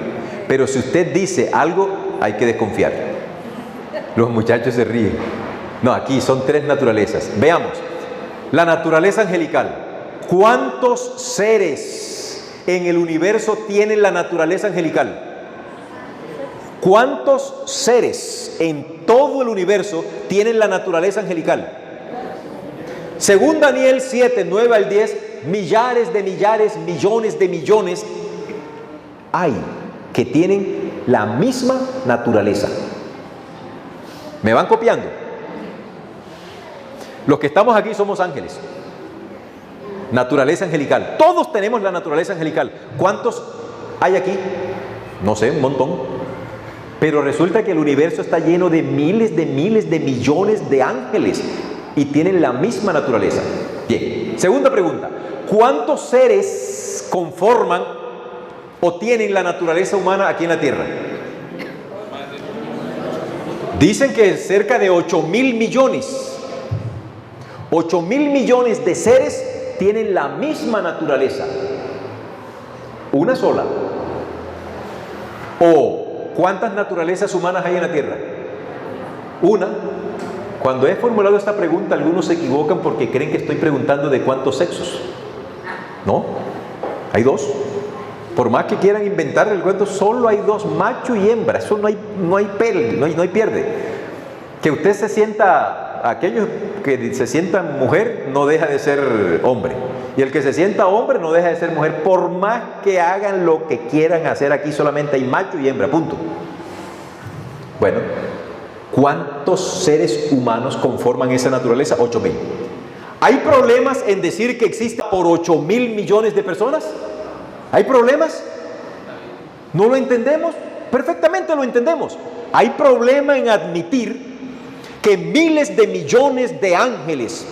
Pero si usted dice algo, hay que desconfiar. Los muchachos se ríen. No, aquí son 3 naturalezas. Veamos, la naturaleza angelical. ¿Cuántos seres en el universo tienen la naturaleza angelical? ¿Cuántos seres en todo el universo tienen la naturaleza angelical? Según Daniel 7, 9 al 10, millares de millares, millones de millones hay que tienen la misma naturaleza. ¿Me van copiando? Los que estamos aquí somos ángeles. Naturaleza angelical. Todos tenemos la naturaleza angelical. ¿Cuántos hay aquí? No sé, un montón. Pero resulta que el universo está lleno de miles de millones de ángeles y tienen la misma naturaleza. Bien, segunda pregunta. ¿Cuántos seres conforman o tienen la naturaleza humana aquí en la tierra? Dicen que cerca de 8,000 millones. 8,000 millones de seres tienen la misma naturaleza. Una sola. ¿O cuántas naturalezas humanas hay en la tierra? Una. Cuando he formulado esta pregunta, algunos se equivocan porque creen que estoy preguntando de cuántos sexos. No, hay 2. Por más que quieran inventar el cuento, solo hay 2, macho y hembra. Eso no hay pierde. Que usted se sienta, aquellos que se sientan mujer, no deja de ser hombre. Y el que se sienta hombre, no deja de ser mujer. Por más que hagan lo que quieran hacer, aquí solamente hay macho y hembra, punto. Bueno, ¿cuántos seres humanos conforman esa naturaleza? 8,000. ¿Hay problemas en decir que existe por 8,000 millones de personas? ¿Hay problemas? ¿No lo entendemos? Perfectamente lo entendemos. ¿Hay problema en admitir que miles de millones de ángeles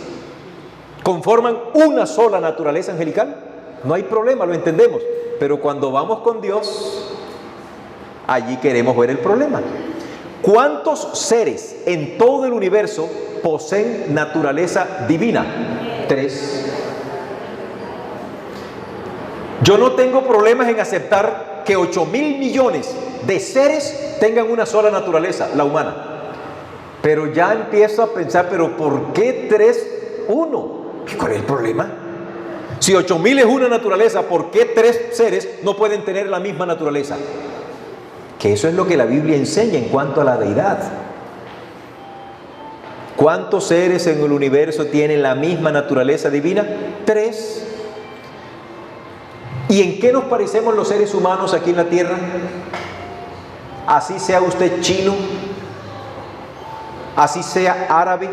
conforman una sola naturaleza angelical? No hay problema, lo entendemos. Pero cuando vamos con Dios, allí queremos ver el problema. ¿Cuántos seres en todo el universo poseen naturaleza divina? 3. Yo no tengo problemas en aceptar que 8,000 millones de seres tengan una sola naturaleza, la humana. Pero ya empiezo a pensar, ¿pero por qué 3, 1? ¿Cuál es el problema? Si 8,000 es una naturaleza, ¿por qué 3 seres no pueden tener la misma naturaleza? Que eso es lo que la Biblia enseña en cuanto a la deidad. ¿Cuántos seres en el universo tienen la misma naturaleza divina? 3. ¿Y en qué nos parecemos los seres humanos aquí en la tierra? Así sea usted chino, así sea árabe,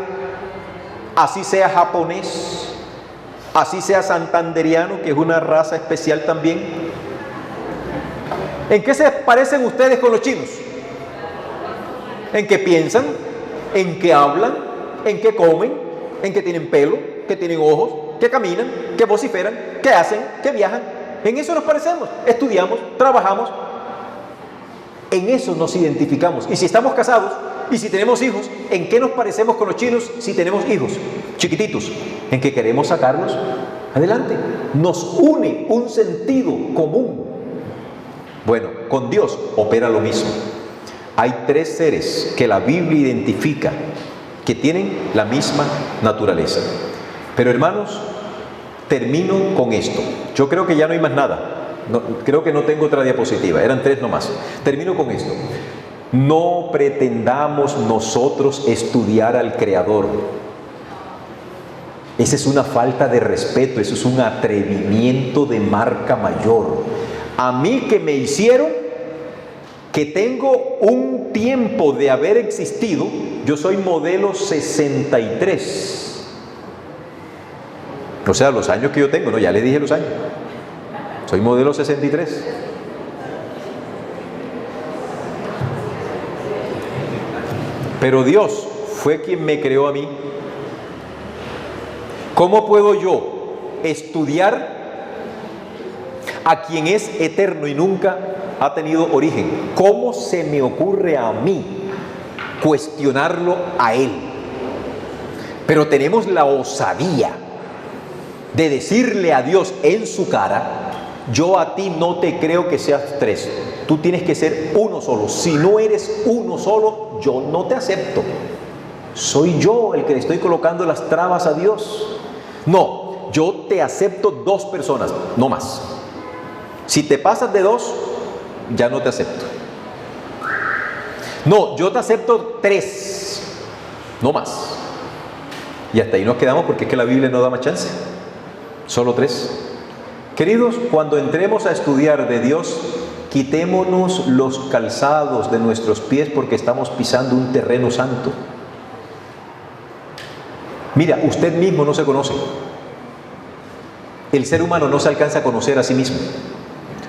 así sea japonés, así sea santanderiano, que es una raza especial también. ¿En qué se parecen ustedes con los chinos? ¿En qué piensan? ¿En qué hablan? ¿En qué comen? ¿En qué tienen pelo? ¿Qué tienen ojos? ¿Qué caminan? ¿Qué vociferan? ¿Qué hacen? ¿Qué viajan? En eso nos parecemos, estudiamos, trabajamos, en eso nos identificamos. Y si estamos casados y si tenemos hijos, ¿en qué nos parecemos con los chinos si tenemos hijos chiquititos? En que queremos sacarlos adelante. Nos une un sentido común. Bueno, con Dios opera lo mismo. Hay 3 seres que la Biblia identifica que tienen la misma naturaleza. Pero hermanos, termino con esto. Yo creo que ya no hay más nada. Creo que no tengo otra diapositiva. Eran 3 nomás. Termino con esto. No pretendamos nosotros estudiar al Creador. Esa es una falta de respeto. Eso es un atrevimiento de marca mayor. A mí que me hicieron, que tengo un tiempo de haber existido, yo soy modelo 63. O sea, los años que yo tengo, ¿no? Ya le dije los años. Soy modelo 63. Pero Dios fue quien me creó a mí. ¿Cómo puedo yo estudiar a quien es eterno y nunca ha tenido origen? ¿Cómo se me ocurre a mí cuestionarlo a Él? Pero tenemos la osadía de decirle a Dios en su cara: yo a ti no te creo que seas 3, tú tienes que ser uno solo. Si no eres uno solo, yo no te acepto. Soy yo el que le estoy colocando las trabas a Dios. No, yo te acepto 2 personas, no más. Si te pasas de 2, ya no te acepto. No, yo te acepto 3, no más. Y hasta ahí nos quedamos, porque es que la Biblia no da más chance. Solo 3. Queridos, cuando entremos a estudiar de Dios, quitémonos los calzados de nuestros pies, porque estamos pisando un terreno santo. Mira, usted mismo no se conoce. El ser humano no se alcanza a conocer a sí mismo.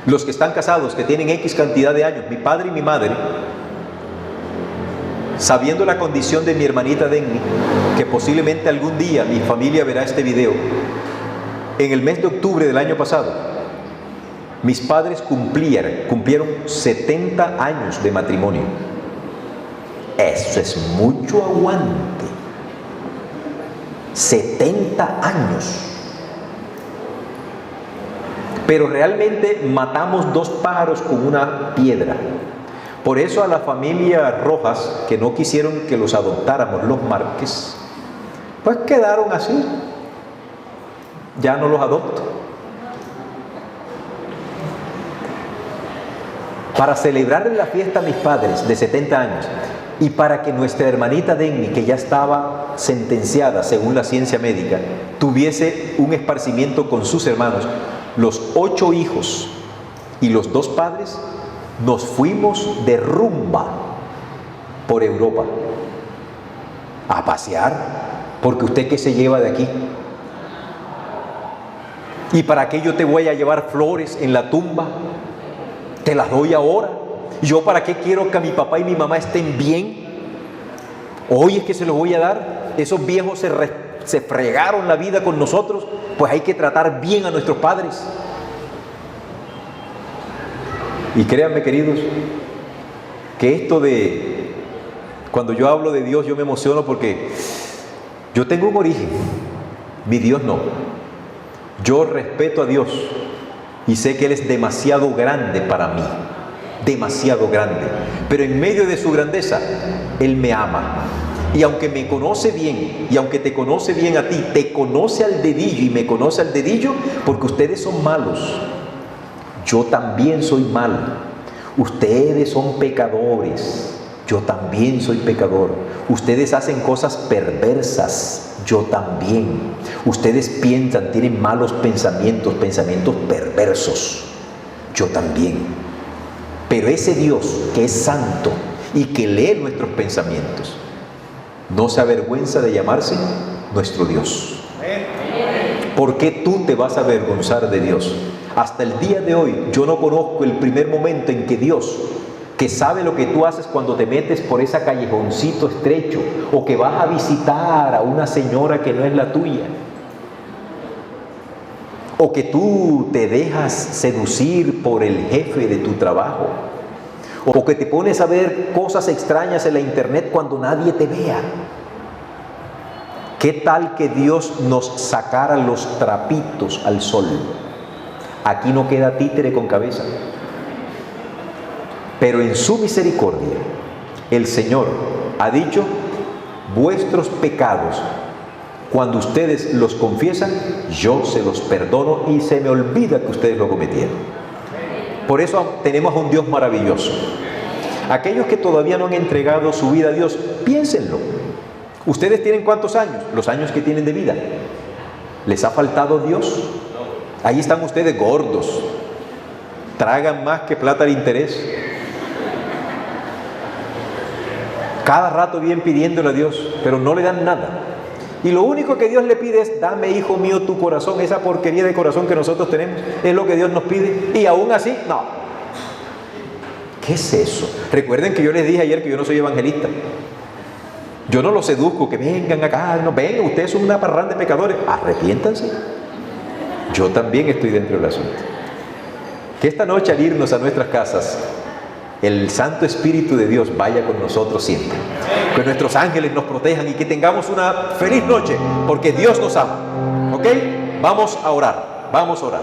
Los que están casados, que tienen X cantidad de años, mi padre y mi madre, sabiendo la condición de mi hermanita Denny, que posiblemente algún día mi familia verá este video, en el mes de octubre del año pasado, mis padres cumplieron 70 años de matrimonio. Eso es mucho aguante. 70 años. Pero realmente matamos 2 pájaros con una piedra. Por eso a la familia Rojas, que no quisieron que los adoptáramos los Márquez, pues quedaron así. Ya no los adopto. Para celebrar la fiesta a mis padres de 70 años y para que nuestra hermanita Denny, que ya estaba sentenciada según la ciencia médica, tuviese un esparcimiento con sus hermanos, los 8 hijos y los 2 padres nos fuimos de rumba por Europa a pasear, porque usted ¿qué se lleva de aquí? ¿Y para qué yo te voy a llevar flores en la tumba? Te las doy ahora. ¿Yo para qué quiero que mi papá y mi mamá estén bien? Hoy es que se los voy a dar. Esos viejos se fregaron la vida con nosotros, pues hay que tratar bien a nuestros padres. Y créanme, queridos, que esto de cuando yo hablo de Dios yo me emociono, porque yo tengo un origen, mi Dios no. Yo respeto a Dios y sé que Él es demasiado grande para mí, demasiado grande, pero en medio de su grandeza Él me ama. Y aunque me conoce bien, y aunque te conoce bien a ti, te conoce al dedillo y me conoce al dedillo, porque ustedes son malos, yo también soy malo. Ustedes son pecadores, yo también soy pecador. Ustedes hacen cosas perversas, yo también. Ustedes piensan, tienen malos pensamientos, pensamientos perversos, yo también. Pero ese Dios que es santo y que lee nuestros pensamientos, no se avergüenza de llamarse nuestro Dios. ¿Por qué tú te vas a avergonzar de Dios? Hasta el día de hoy yo no conozco el primer momento en que Dios, que sabe lo que tú haces cuando te metes por ese callejoncito estrecho, o que vas a visitar a una señora que no es la tuya, o que tú te dejas seducir por el jefe de tu trabajo, o que te pones a ver cosas extrañas en la internet cuando nadie te vea. ¿Qué tal que Dios nos sacara los trapitos al sol? Aquí no queda títere con cabeza. Pero en su misericordia el Señor ha dicho, vuestros pecados, cuando ustedes los confiesan, yo se los perdono y se me olvida que ustedes lo cometieron. Por eso tenemos a un Dios maravilloso. Aquellos que todavía no han entregado su vida a Dios, piénsenlo. ¿Ustedes tienen cuántos años? Los años que tienen de vida. ¿Les ha faltado Dios? Ahí están ustedes gordos. Tragan más que plata de interés. Cada rato vienen pidiéndole a Dios, pero no le dan nada. Y lo único que Dios le pide es, dame, hijo mío, tu corazón. Esa porquería de corazón que nosotros tenemos es lo que Dios nos pide. Y aún así, no. ¿Qué es eso? Recuerden que yo les dije ayer que yo no soy evangelista. Yo no los seduzco, que vengan acá, no vengan, ustedes son una parranda de pecadores. Arrepiéntanse. Yo también estoy dentro del asunto. Que esta noche al irnos a nuestras casas, el Santo Espíritu de Dios vaya con nosotros siempre. Que nuestros ángeles nos protejan y que tengamos una feliz noche, porque Dios nos ama. ¿Ok? Vamos a orar, vamos a orar.